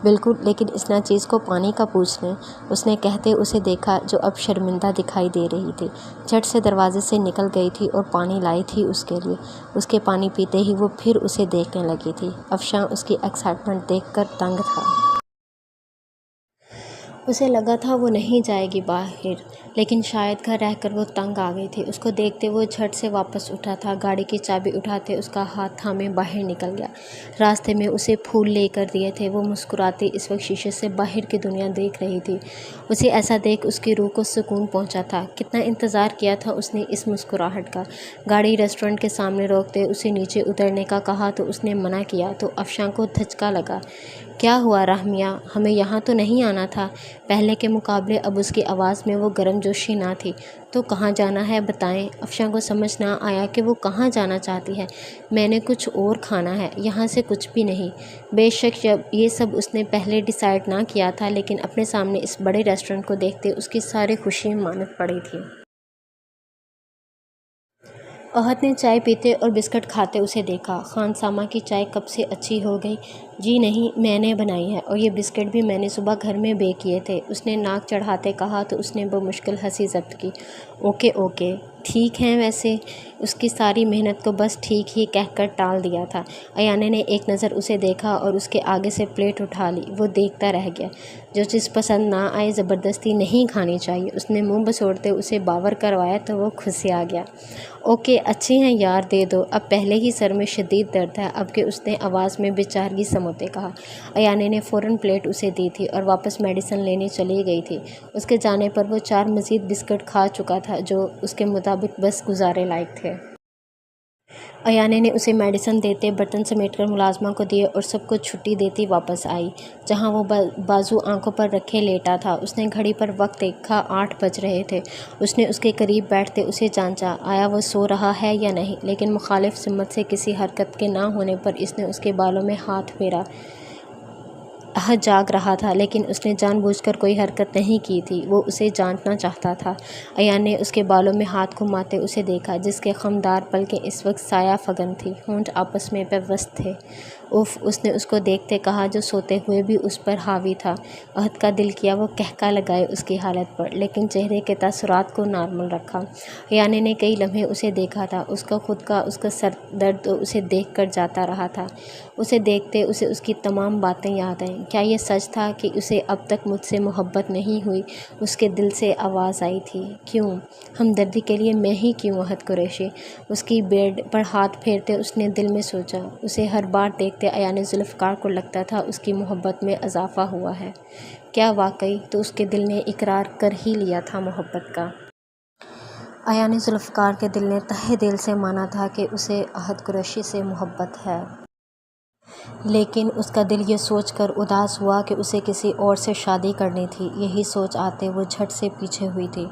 بالکل، لیکن اس ناچیز کو پانی کا پوچھ لیں، اس نے کہتے اسے دیکھا جو اب شرمندہ دکھائی دے رہی تھی۔ جھٹ سے دروازے سے نکل گئی تھی اور پانی لائی تھی اس کے لیے۔ اس کے پانی پیتے ہی وہ پھر اسے دیکھنے لگی تھی۔ افشاں اس کی ایکسائٹمنٹ دیکھ کر تنگ تھا۔ اسے لگا تھا وہ نہیں جائے گی باہر، لیکن شاید گھر رہ کر وہ تنگ آ گئی تھی۔ اس کو دیکھتے وہ جھٹ سے واپس اٹھا تھا، گاڑی کی چابی اٹھاتے اس کا ہاتھ تھامے باہر نکل گیا۔ راستے میں اسے پھول لے کر دیے تھے۔ وہ مسکراتی اس وقت شیشے سے باہر کی دنیا دیکھ رہی تھی۔ اسے ایسا دیکھ اس کی روح کو سکون پہنچا تھا۔ کتنا انتظار کیا تھا اس نے اس مسکراہٹ کا۔ گاڑی ریسٹورنٹ کے سامنے روکتے اسے نیچے اترنے کا کہا تو اس نے منع کیا تو افشاں کو دھچکا لگا۔ کیا ہوا راہمیہ، ہمیں یہاں تو نہیں آنا تھا؟ پہلے کے مقابلے اب اس کی آواز میں وہ گرم جوشی نہ تھی۔ تو کہاں جانا ہے بتائیں؟ افشاں کو سمجھ نہ آیا کہ وہ کہاں جانا چاہتی ہے۔ میں نے کچھ اور کھانا ہے، یہاں سے کچھ بھی نہیں۔ بے شک یہ سب اس نے پہلے ڈیسائیڈ نہ کیا تھا، لیکن اپنے سامنے اس بڑے ریسٹورنٹ کو دیکھتے اس کی ساری خوشی مانت پڑی تھی۔ احد نے چائے پیتے اور بسکٹ کھاتے اسے دیکھا۔ خان سامہ کی چائے کب سے اچھی ہو گئی؟ جی نہیں، میں نے بنائی ہے، اور یہ بسکٹ بھی میں نے صبح گھر میں بیک کیے تھے، اس نے ناک چڑھاتے کہا تو اس نے بمشکل ہنسی ضبط کی۔ اوکے اوکے، ٹھیک ہیں، ویسے اس کی ساری محنت کو بس ٹھیک ہی کہہ کر ٹال دیا تھا۔ ایانے نے ایک نظر اسے دیکھا اور اس کے آگے سے پلیٹ اٹھا لی۔ وہ دیکھتا رہ گیا۔ جو چیز پسند نہ آئے زبردستی نہیں کھانی چاہیے، اس نے منہ بسوڑتے اسے باور کروایا تو وہ کھسیا گیا۔ اوکے اچھی ہیں یار، دے دو، اب پہلے ہی سر میں شدید درد ہے اب کہ، اس نے آواز میں بےچارگی سموتے کہا۔ ایانے نے فوراً پلیٹ اسے دی تھی اور واپس میڈیسن لینے چلی گئی تھی۔ اس کے جانے پر وہ 4 مزید بسکٹ کھا چکا تھا جو اس کے مطابق بس گزارے لائق تھے۔ ایانے نے اسے میڈیسن دیتے برتن سمیٹ کر ملازمہ کو دیے اور سب کو چھٹی دیتی واپس آئی، جہاں وہ بازو آنکھوں پر رکھے لیٹا تھا۔ اس نے گھڑی پر وقت دیکھا، 8 بج رہے تھے۔ اس نے اس کے قریب بیٹھتے اسے جانچا، آیا وہ سو رہا ہے یا نہیں، لیکن مخالف سمت سے کسی حرکت کے نہ ہونے پر اس نے اس کے بالوں میں ہاتھ پھیرا۔ احد جاگ رہا تھا، لیکن اس نے جان بوجھ کر کوئی حرکت نہیں کی تھی، وہ اسے جانچنا چاہتا تھا۔ ایان نے اس کے بالوں میں ہاتھ گھماتے اسے دیکھا، جس کے خمدار پلکیں اس وقت سایہ فگن تھیں، ہونٹ آپس میں پیوست تھے۔ اف، اس نے اس کو دیکھتے کہا جو سوتے ہوئے بھی اس پر حاوی تھا۔ احد کا دل کیا وہ قہقہ لگائے اس کی حالت پر، لیکن چہرے کے تاثرات کو نارمل رکھا۔ ایان نے کئی لمحے اسے دیکھا تھا، اس کا سر درد اسے دیکھ کر جاتا رہا تھا۔ اسے دیکھتے اسے اس کی تمام باتیں یاد آئیں۔ کیا یہ سچ تھا کہ اسے اب تک مجھ سے محبت نہیں ہوئی؟ اس کے دل سے آواز آئی تھی، کیوں ہمدردی کے لیے میں ہی کیوں احد قریشی؟ اس کی بیڈ پر ہاتھ پھیرتے اس نے دل میں سوچا، اسے ہر بار دیکھتے دیکھتے ایان ذوالفقار کو لگتا تھا اس کی محبت میں اضافہ ہوا ہے۔ کیا واقعی تو اس کے دل نے اقرار کر ہی لیا تھا محبت کا۔ ایان ذوالفقار کے دل نے تہہ دل سے مانا تھا کہ اسے احد قریشی سے محبت ہے، لیکن اس کا دل یہ سوچ کر اداس ہوا کہ اسے کسی اور سے شادی کرنی تھی۔ یہی سوچ آتے وہ جھٹ سے پیچھے ہوئی تھی۔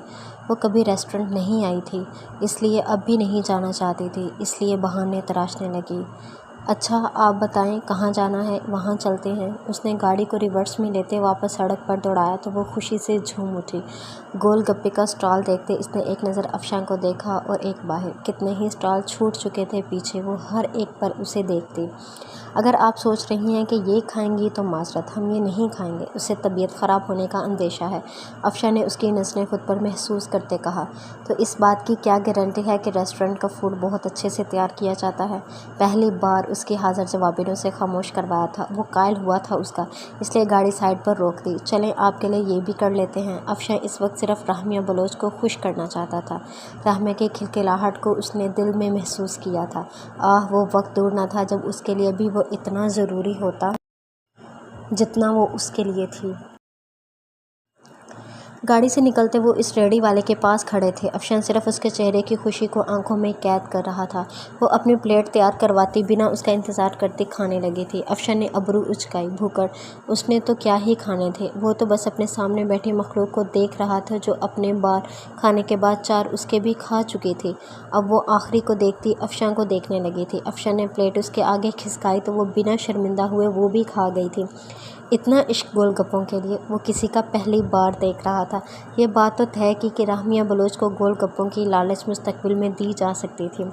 وہ کبھی ریسٹورنٹ نہیں آئی تھی، اس لیے اب بھی نہیں جانا چاہتی تھی، اس لیے بہانے تراشنے لگی۔ اچھا آپ بتائیں کہاں جانا ہے، وہاں چلتے ہیں۔ اس نے گاڑی کو ریورس میں لیتے واپس سڑک پر دوڑایا تو وہ خوشی سے جھوم اٹھی۔ گول گپے کا اسٹال دیکھتے اس نے ایک نظر افشاں کو دیکھا اور ایک باہر۔ کتنے ہی اسٹال چھوٹ چکے تھے پیچھے، وہ ہر ایک پر اسے دیکھتی۔ اگر آپ سوچ رہی ہیں کہ یہ کھائیں گی تو معذرت، ہم یہ نہیں کھائیں گے، اسے طبیعت خراب ہونے کا اندیشہ ہے، افشاں نے اس کی نظریں خود پر محسوس کرتے کہا۔ تو اس بات کی کیا گارنٹی ہے کہ ریسٹورنٹ کا فوڈ بہت اچھے سے تیار کیا جاتا ہے؟ پہلی بار اس کی حاضر جوابیوں سے خاموش کروایا تھا، وہ قائل ہوا تھا اس کا، اس لیے گاڑی سائڈ پر روک دی۔ چلیں آپ کے لیے یہ بھی کر لیتے ہیں۔ افشاں اس وقت صرف راہمیہ بلوچ کو خوش کرنا چاہتا تھا۔ راہمیہ کی کھلکھلاہٹ کو اس نے دل میں محسوس کیا تھا۔ وہ وقت دور نہ تھا جب اس کے لیے بھی وہ اتنا ضروری ہوتا جتنا وہ اس کے لیے تھی۔ گاڑی سے نکلتے وہ اس ریڑھی والے کے پاس کھڑے تھے۔ افشاں صرف اس کے چہرے کی خوشی کو آنکھوں میں قید کر رہا تھا۔ وہ اپنی پلیٹ تیار کرواتی بنا اس کا انتظار کرتی کھانے لگی تھی۔ افشاں نے ابرو اچکائی۔ بھوکڑ اس نے تو کیا ہی کھانے تھے، وہ تو بس اپنے سامنے بیٹھی مخلوق کو دیکھ رہا تھا جو اپنے بار کھانے کے بعد 4 اس کے بھی کھا چکی تھی۔ اب وہ آخری کو دیکھتی افشاں کو دیکھنے لگی تھی۔ افشاں نے پلیٹ اس کے آگے کھسکائی تو وہ بنا شرمندہ ہوئے وہ بھی کھا گئی تھی۔ اتنا عشق گول گپوں کے لیے، وہ کسی کا پہلی بار دیکھ رہا تھا۔ یہ بات تو طے کی کہ راہمیہ بلوچ کو گول گپوں کی لالچ مستقبل میں دی جا سکتی تھی۔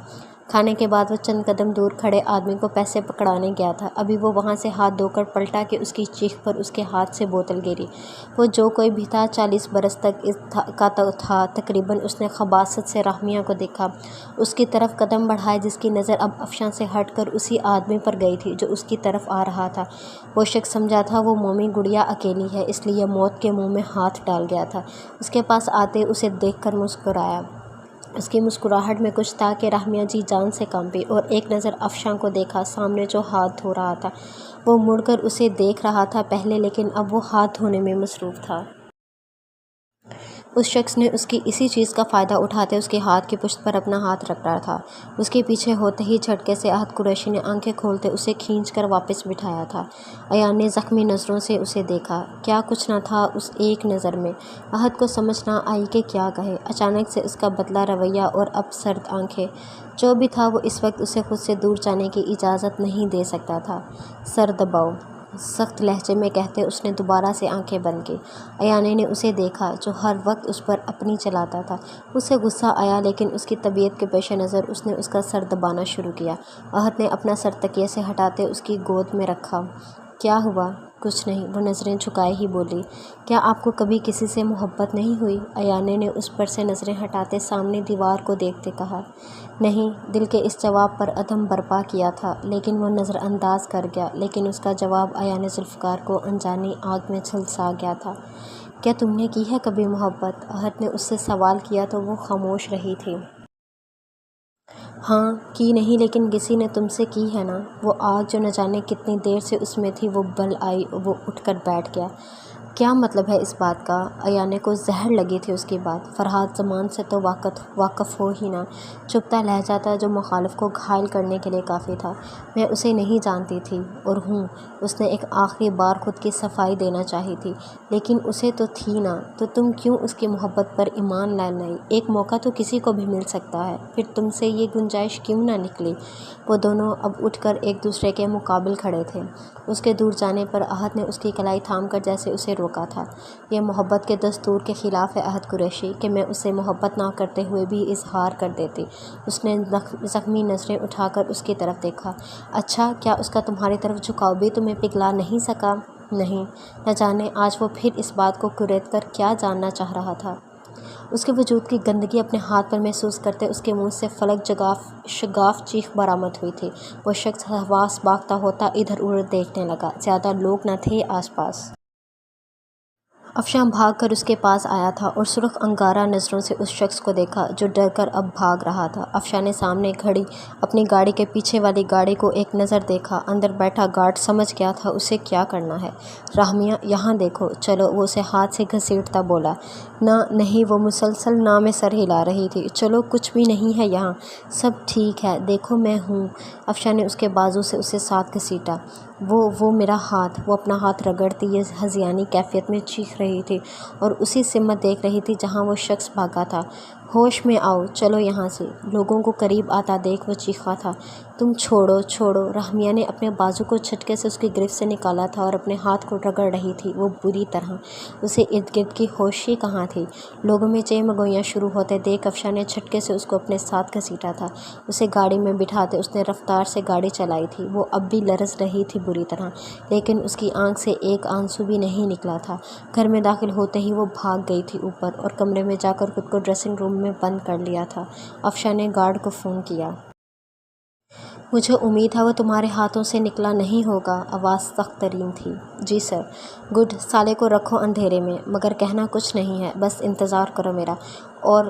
کھانے کے بعد وہ چند قدم دور کھڑے آدمی کو پیسے پکڑانے گیا تھا۔ ابھی وہ وہاں سے ہاتھ دھو کر پلٹا کہ اس کی چیخ پر اس کے ہاتھ سے بوتل گری۔ وہ جو کوئی بھی تھا 40 برس تک کا تھا تقریباً، اس نے خباثت سے راہمیہ کو دیکھا، اس کی طرف قدم بڑھائے جس کی نظر اب افشاں سے ہٹ کر اسی آدمی پر گئی تھی جو اس کی طرف آ رہا تھا۔ وہ شخص سمجھا تھا وہ مومی گڑیا اکیلی ہے، اس لیے موت کے منہ میں ہاتھ ڈال گیا تھا۔ اس کے پاس آتے اسے دیکھ کر مسکرایا۔ اس کی مسکراہٹ میں کچھ تھا کہ راہمیہ جی جان سے کانپی اور ایک نظر افشاں کو دیکھا سامنے جو ہاتھ دھو رہا تھا۔ وہ مڑ کر اسے دیکھ رہا تھا پہلے، لیکن اب وہ ہاتھ دھونے میں مصروف تھا۔ اس شخص نے اس کی اسی چیز کا فائدہ اٹھاتے اس کے ہاتھ کی پشت پر اپنا ہاتھ رکھا تھا۔ اس کے پیچھے ہوتے ہی جھٹکے سے احد قریشی نے آنکھیں کھولتے اسے کھینچ کر واپس بٹھایا تھا۔ ایان نے زخمی نظروں سے اسے دیکھا۔ کیا کچھ نہ تھا اس ایک نظر میں؟ احد کو سمجھ نہ آئی کہ کیا کہے۔ اچانک سے اس کا بدلہ رویہ اور اب سرد آنکھیں، جو بھی تھا وہ اس وقت اسے خود سے دور جانے کی اجازت نہیں دے سکتا تھا۔ سر دباؤ، سخت لہجے میں کہتے اس نے دوبارہ سے آنکھیں بند کی۔ ایان نے اسے دیکھا جو ہر وقت اس پر اپنی چلاتا تھا۔ اسے غصہ آیا، لیکن اس کی طبیعت کے پیش نظر اس نے اس کا سر دبانا شروع کیا۔ احد نے اپنا سر تکیے سے ہٹاتے اس کی گود میں رکھا۔ کیا ہوا؟ کچھ نہیں، وہ نظریں جھکائے ہی بولی۔ کیا آپ کو کبھی کسی سے محبت نہیں ہوئی؟ ایان نے اس پر سے نظریں ہٹاتے سامنے دیوار کو دیکھتے کہا۔ نہیں، دل کے اس جواب پر عدم برپا کیا تھا، لیکن وہ نظر انداز کر گیا، لیکن اس کا جواب ایان ذوالفقار کو انجانی آگ میں جھلسا گیا تھا۔ کیا تم نے کی ہے کبھی محبت؟ احد نے اس سے سوال کیا تو وہ خاموش رہی تھی۔ ہاں، کی نہیں، لیکن کسی نے تم سے کی ہے نا؟ وہ آگ جو نہ جانے کتنی دیر سے اس میں تھی وہ بل آئی، وہ اٹھ کر بیٹھ گیا۔ کیا مطلب ہے اس بات کا؟ ایان کو زہر لگی تھی اس کی بات۔ فرحاد زمان سے تو واقف ہو ہی نہ، چبھتا لہجہ تھا جو مخالف کو گھائل کرنے کے لیے کافی تھا۔ میں اسے نہیں جانتی تھی اور ہوں، اس نے ایک آخری بار خود کی صفائی دینا چاہی تھی، لیکن اسے تو تھی نہ، تو تم کیوں اس کی محبت پر ایمان نہ لائی؟ ایک موقع تو کسی کو بھی مل سکتا ہے، پھر تم سے یہ گنجائش کیوں نہ نکلی؟ وہ دونوں اب اٹھ کر ایک دوسرے کے مقابل کھڑے تھے۔ اس کے دور جانے پر احد نے اس کی کلائی تھام کر جیسے اسے روکا تھا۔ یہ محبت کے دستور کے خلاف ہے احد قریشی کہ میں اسے محبت نہ کرتے ہوئے بھی اظہار کر دیتی۔ اس نے زخمی نظریں اٹھا کر اس کی طرف دیکھا۔ اچھا، کیا اس کا تمہاری طرف جھکاؤ بھی تمہیں پگھلا نہیں سکا؟ نہیں، نہ جانے آج وہ پھر اس بات کو کریت کر کیا جاننا چاہ رہا تھا۔ اس کے وجود کی گندگی اپنے ہاتھ پر محسوس کرتے اس کے منہ سے فلک شگاف چیخ برآمد ہوئی تھی۔ وہ شخص حواس باختہ ہوتا ادھر ادھر دیکھنے لگا۔ زیادہ لوگ نہ تھے آس پاس۔ افشاں بھاگ کر اس کے پاس آیا تھا اور سرخ انگارہ نظروں سے اس شخص کو دیکھا جو ڈر کر اب بھاگ رہا تھا۔ افشاں نے سامنے کھڑی اپنی گاڑی کے پیچھے والی گاڑی کو ایک نظر دیکھا۔ اندر بیٹھا گارڈ سمجھ گیا تھا اسے کیا کرنا ہے۔ راہمیہ یہاں دیکھو، چلو، وہ اسے ہاتھ سے گھسیٹتا بولا۔ نہیں، وہ مسلسل نہ میں سر ہلا رہی تھی۔ چلو، کچھ بھی نہیں ہے یہاں، سب ٹھیک ہے، دیکھو میں ہوں۔ افشاں نے اس کے بازو سے اسے ساتھ گھسیٹا۔ وہ میرا ہاتھ۔ وہ اپنا ہاتھ رگڑتی یہ ہذیانی کیفیت میں چیخ رہی تھی اور اسی سمت دیکھ رہی تھی جہاں وہ شخص بھاگا تھا۔ ہوش میں آؤ، چلو یہاں سے۔ لوگوں کو قریب آتا دیکھ وہ چیخا تھا۔ تم چھوڑو، چھوڑو۔ راہمیہ نے اپنے بازو کو جھٹکے سے اس کی گرفت سے نکالا تھا اور اپنے ہاتھ کو رگڑ رہی تھی وہ بری طرح۔ اسے ارد گرد کی ہوش ہی کہاں تھی۔ لوگوں میں چہمگوئیاں شروع ہوتے دیکھ افشاں نے جھٹکے سے اس کو اپنے ساتھ گھسیٹا تھا۔ اسے گاڑی میں بٹھاتے اس نے رفتار سے گاڑی چلائی تھی۔ وہ اب بھی لرز رہی تھی بری طرح، لیکن اس کی آنکھ سے ایک آنسو بھی نہیں نکلا تھا۔ گھر میں داخل ہوتے ہی وہ بھاگ گئی تھی اوپر اور کمرے میں جا کر خود کو ڈریسنگ روم میں بند کر لیا تھا۔ افشاں نے گارڈ کو فون کیا۔ مجھے امید ہے وہ تمہارے ہاتھوں سے نکلا نہیں ہوگا۔ آواز سخت ترین تھی۔ جی سر۔ گڈ، سالے کو رکھو اندھیرے میں، مگر کہنا کچھ نہیں ہے، بس انتظار کرو میرا۔ اور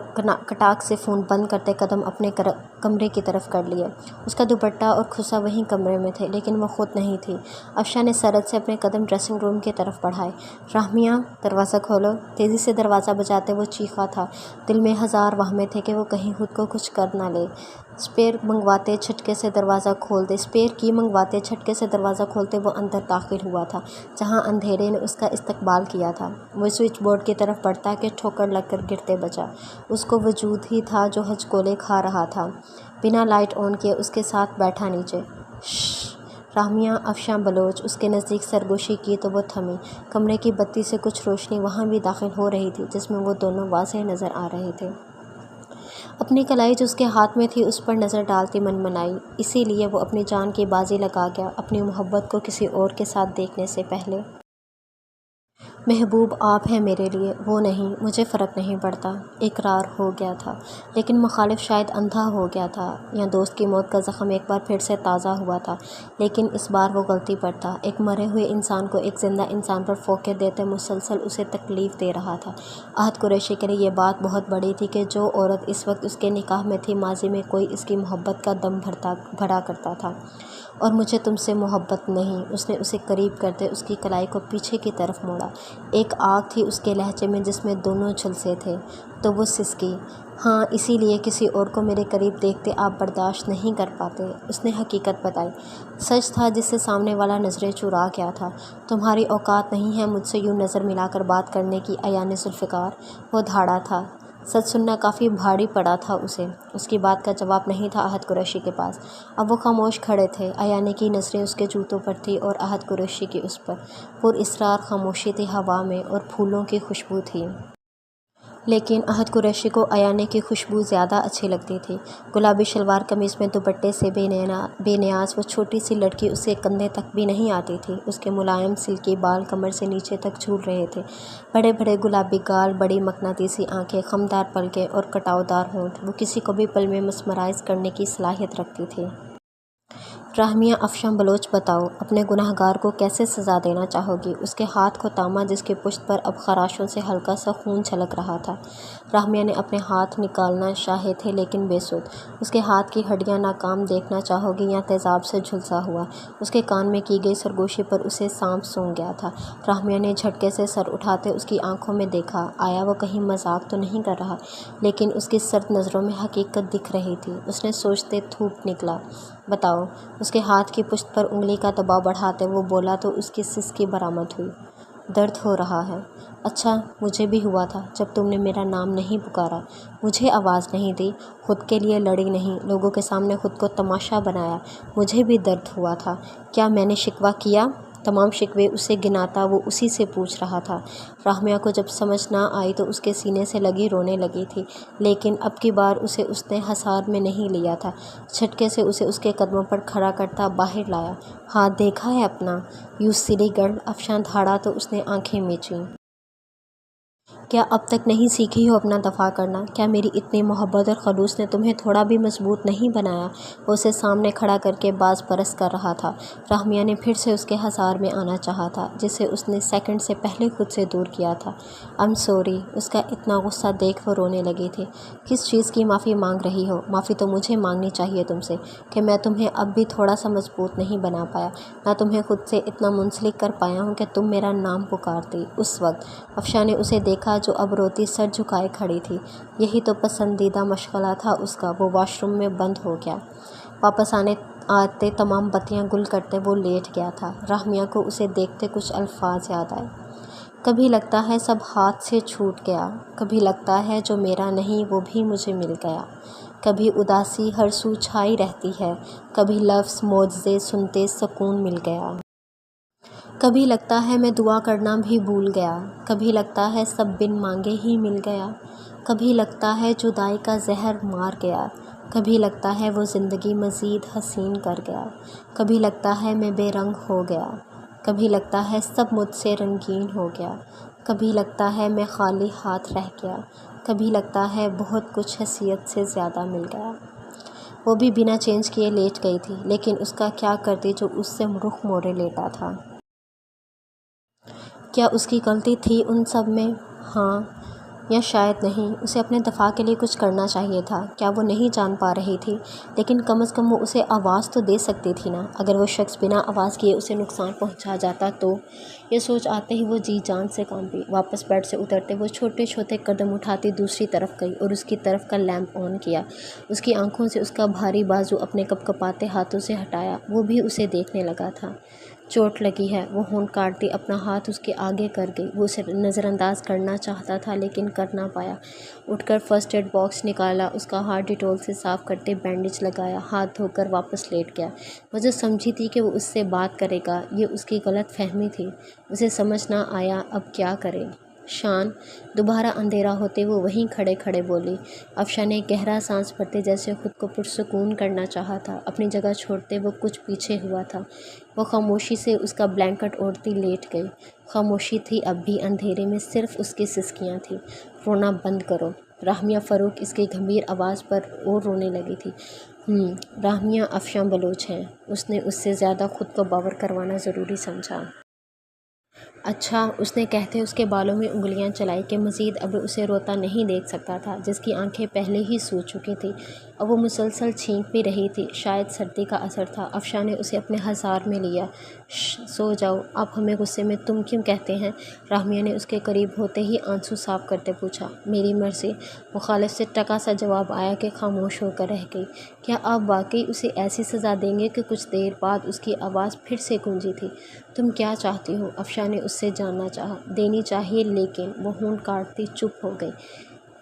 کٹاک سے فون بند کرتے قدم اپنے کمرے کی طرف کر لیے۔ اس کا دوپٹہ اور کھسا وہیں کمرے میں تھے، لیکن وہ خود نہیں تھی۔ افشاں نے سرعت سے اپنے قدم ڈریسنگ روم کی طرف بڑھائے۔ راہمیہ، دروازہ کھولو۔ تیزی سے دروازہ بجاتے وہ چیخا تھا۔ دل میں ہزار وہمیں تھے کہ وہ کہیں خود کو کچھ کر نہ لے۔ اسپیر کی منگواتے جھٹکے سے دروازہ کھولتے وہ اندر داخل ہوا تھا جہاں اندھیرے نے اس کا استقبال کیا تھا۔ وہ سوئچ بورڈ کی طرف بڑھتا کہ ٹھوکر لگ کر گرتے بچا۔ اس کو وجود ہی تھا جو ہچکولے کھا رہا تھا۔ بنا لائٹ آن کیے اس کے ساتھ بیٹھا نیچے۔ شش۔ راہمیہ افشاں بلوچ اس کے نزدیک سرگوشی کی تو وہ تھمی۔ کمرے کی بتی سے کچھ روشنی وہاں بھی داخل ہو رہی تھی جس میں وہ دونوں واضح نظر آ رہے تھے۔ اپنی کلائی جو اس کے ہاتھ میں تھی اس پر نظر ڈالتی منمنائی۔ اسی لیے وہ اپنی جان کی بازی لگا گیا اپنی محبت کو کسی اور کے ساتھ دیکھنے سے پہلے۔ محبوب آپ ہیں میرے لیے، وہ نہیں، مجھے فرق نہیں پڑتا۔ اقرار ہو گیا تھا، لیکن مخالف شاید اندھا ہو گیا تھا یا دوست کی موت کا زخم ایک بار پھر سے تازہ ہوا تھا، لیکن اس بار وہ غلطی پر تھا۔ ایک مرے ہوئے انسان کو ایک زندہ انسان پر فوقے دیتے مسلسل اسے تکلیف دے رہا تھا۔ احد قریشی کے لیے یہ بات بہت بڑی تھی کہ جو عورت اس وقت اس کے نکاح میں تھی ماضی میں کوئی اس کی محبت کا دم بھرا کرتا تھا۔ اور مجھے تم سے محبت نہیں۔ اس نے اسے قریب کرتے اس کی کلائی کو پیچھے کی طرف موڑا۔ ایک آگ تھی اس کے لہجے میں جس میں دونوں جھلسے تھے۔ تو وہ سسکی۔ ہاں، اسی لیے کسی اور کو میرے قریب دیکھتے آپ برداشت نہیں کر پاتے۔ اس نے حقیقت بتائی۔ سچ تھا جس سے سامنے والا نظریں چرا گیا تھا۔ تمہاری اوقات نہیں ہے مجھ سے یوں نظر ملا کر بات کرنے کی ایان ذوالفقار۔ وہ دھاڑا تھا۔ سچ سننا کافی بھاری پڑا تھا اسے۔ اس کی بات کا جواب نہیں تھا احد قریشی کے پاس۔ اب وہ خاموش کھڑے تھے۔ ایانے کی نظریں اس کے جوتوں پر تھیں اور احد قریشی کی اس پر۔ پراسرار خاموشی تھی ہوا میں اور پھولوں کی خوشبو تھی۔ لیکن احد قریشی کو ایانے کی خوشبو زیادہ اچھی لگتی تھی۔ گلابی شلوار قمیض میں دوپٹے سے بے نیاز وہ چھوٹی سی لڑکی اس کے کندھے تک بھی نہیں آتی تھی۔ اس کے ملائم سلکی بال کمر سے نیچے تک جھول رہے تھے۔ بڑے بڑے گلابی گال، بڑی مقناطیسی آنکھیں، خمدار پلکیں اور کٹاؤ دار ہونٹ، وہ کسی کو بھی پل میں مسمرائز کرنے کی صلاحیت رکھتی تھی۔ راہمیہ افشاں بلوچ، بتاؤ، اپنے گناہ گار کو کیسے سزا دینا چاہو گی؟ اس کے ہاتھ کو تاما جس کی پشت پر اب خراشوں سے ہلکا سا خون چھلک رہا تھا۔ راہمیہ نے اپنے ہاتھ نکالنا چاہے تھے لیکن بے سود۔ اس کے ہاتھ کی ہڈیاں ناکام دیکھنا چاہو گی یا تیزاب سے جھلسا ہوا؟ اس کے کان میں کی گئی سرگوشی پر اسے سانپ سونگھ گیا تھا۔ راہمیہ نے جھٹکے سے سر اٹھاتے اس کی آنکھوں میں دیکھا۔ آیا وہ کہیں مذاق تو نہیں کر رہا؟ لیکن اس کی سرد نظروں میں حقیقت دکھ رہی تھی۔ اس نے سوچتے تھوک نکلا۔ بتاؤ۔ اس کے ہاتھ کی پشت پر انگلی کا دباؤ بڑھاتے وہ بولا تو اس کی سسکی برآمد ہوئی۔ درد ہو رہا ہے؟ اچھا، مجھے بھی ہوا تھا جب تم نے میرا نام نہیں پکارا، مجھے آواز نہیں دی، خود کے لیے لڑی نہیں، لوگوں کے سامنے خود کو تماشا بنایا، مجھے بھی درد ہوا تھا۔ کیا میں نے شکوہ کیا؟ تمام شکوے اسے گناتا وہ اسی سے پوچھ رہا تھا۔ راہمیہ کو جب سمجھ نہ آئی تو اس کے سینے سے لگی رونے لگی تھی، لیکن اب کی بار اسے اس نے حصار میں نہیں لیا تھا۔ جھٹکے سے اسے اس کے قدموں پر کھڑا کرتا باہر لایا۔ ہاتھ دیکھا ہے اپنا؟ یو سلی گرل۔ افشاں دھاڑا تو اس نے آنکھیں میچیں۔ کیا اب تک نہیں سیکھی ہو اپنا دفاع کرنا؟ کیا میری اتنی محبت اور خلوص نے تمہیں تھوڑا بھی مضبوط نہیں بنایا؟ وہ اسے سامنے کھڑا کر کے باز پرست کر رہا تھا۔ رحمیہ نے پھر سے اس کے ہزار میں آنا چاہا تھا جسے اس نے سیکنڈ سے پہلے خود سے دور کیا تھا۔ "I'm sorry" اس کا اتنا غصہ دیکھ وہ رونے لگی تھی۔ "کس چیز کی معافی مانگ رہی ہو؟ معافی تو مجھے مانگنی چاہیے تم سے کہ میں تمہیں اب بھی تھوڑا سا مضبوط نہیں بنا پایا، نہ تمہیں خود سے اتنا منسلک کر پایا ہوں کہ تم میرا نام پکارتی۔ اس وقت افشاں نے اسے دیکھا جو اب روتی سر جھکائے کھڑی تھی۔ یہی تو پسندیدہ مشغلہ تھا اس کا۔ وہ واش روم میں بند ہو گیا۔ واپس آتے تمام بتیاں گل کرتے وہ لیٹ گیا تھا۔ رحمیہ کو اسے دیکھتے کچھ الفاظ یاد آئے۔ "کبھی لگتا ہے سب ہاتھ سے چھوٹ گیا، کبھی لگتا ہے جو میرا نہیں وہ بھی مجھے مل گیا، کبھی اداسی ہر سو چھائی رہتی ہے، کبھی لفظ معجزے سنتے سکون مل گیا، کبھی لگتا ہے میں دعا کرنا بھی بھول گیا، کبھی لگتا ہے سب بن مانگے ہی مل گیا، کبھی لگتا ہے جدائی کا زہر مار گیا، کبھی لگتا ہے وہ زندگی مزید حسین کر گیا، کبھی لگتا ہے میں بے رنگ ہو گیا، کبھی لگتا ہے سب مجھ سے رنگین ہو گیا، کبھی لگتا ہے میں خالی ہاتھ رہ گیا، کبھی لگتا ہے بہت کچھ حیثیت سے زیادہ مل گیا"۔ وہ بھی بنا چینج کیے لیٹ گئی تھی، لیکن اس کا کیا کرتی جو اس سے رخ موڑے لیٹا تھا؟ کیا اس کی غلطی تھی ان سب میں؟ ہاں یا شاید نہیں۔ اسے اپنے دفاع کے لیے کچھ کرنا چاہیے تھا۔ کیا وہ نہیں جان پا رہی تھی؟ لیکن کم از کم وہ اسے آواز تو دے سکتی تھی نا۔ اگر وہ شخص بنا آواز کیے اسے نقصان پہنچا جاتا تو؟ یہ سوچ آتے ہی وہ جی جان سے کانپی۔ واپس بیڈ سے اترتے وہ چھوٹے چھوٹے قدم اٹھاتی دوسری طرف گئی اور اس کی طرف کا لیمپ آن کیا۔ اس کی آنکھوں سے اس کا بھاری بازو اپنے کپکپاتے ہاتھوں سے ہٹایا۔ وہ بھی اسے دیکھنے لگا تھا۔ "چوٹ لگی ہے"، وہ ہونٹ کاٹتی اپنا ہاتھ اس کے آگے کر گئی۔ وہ اسے نظر انداز کرنا چاہتا تھا لیکن کر نہ پایا۔ اٹھ کر فرسٹ ایڈ باکس نکالا، اس کا ہاتھ ڈیٹول سے صاف کرتے بینڈیج لگایا، ہاتھ دھو کر واپس لیٹ گیا۔ وہ جو سمجھی تھی کہ وہ اس سے بات کرے گا، یہ اس کی غلط فہمی تھی۔ اسے سمجھ نہ آیا اب کیا کرے۔ "شان"، دوبارہ اندھیرا ہوتے وہ وہیں کھڑے کھڑے بولی۔ افشاں نے گہرا سانس بھرتے جیسے خود کو پرسکون کرنا چاہا تھا۔ اپنی جگہ چھوڑتے وہ کچھ پیچھے ہوا تھا۔ وہ خاموشی سے اس کا بلینکٹ اوڑھتی لیٹ گئی۔ خاموشی تھی اب بھی، اندھیرے میں صرف اس کی سسکیاں تھیں۔ "رونا بند کرو"، رحمیہ فروغ اس کی گھمبیر آواز پر اور رونے لگی تھی۔ رحمیہ افشاں بلوچ ہیں، اس نے اس سے زیادہ خود کو باور کروانا ضروری سمجھا۔ "اچھا"، اس نے کہتے اس کے بالوں میں انگلیاں چلائی کہ مزید اب اسے روتا نہیں دیکھ سکتا تھا، جس کی آنکھیں پہلے ہی سو چکی تھیں۔ اب وہ مسلسل چھینک بھی رہی تھی، شاید سردی کا اثر تھا۔ افشاں نے اسے اپنے ہزار میں لیا۔ "سو جاؤ"، "آپ ہمیں غصے میں تم کیوں کہتے ہیں"، رحمیہ نے اس کے قریب ہوتے ہی آنسو صاف کرتے پوچھا۔ "میری مرضی"، مخالف سے ٹکا سا جواب آیا کہ خاموش ہو کر رہ گئی۔ "کیا آپ واقعی اسے ایسی سزا دیں گے"؟ کہ کچھ دیر بعد اس کی آواز پھر سے گونجی تھی۔ "تم کیا چاہتی ہو"، افشاں نے اس سے جاننا چاہا۔ "دینی چاہیے لیکن"، وہ ہونٹ کاٹتی چپ ہو گئی۔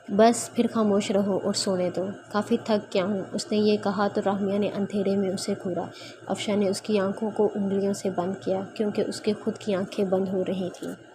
"بس پھر خاموش رہو اور سونے دو"۔ "کافی تھک گیا ہوں"، اس نے یہ کہا تو رحمیہ نے اندھیرے میں اسے گھورا۔ افشاں نے اس کی آنکھوں کو انگلیوں سے بند کیا، کیونکہ اس کی خود کی آنکھیں بند ہو رہی تھیں۔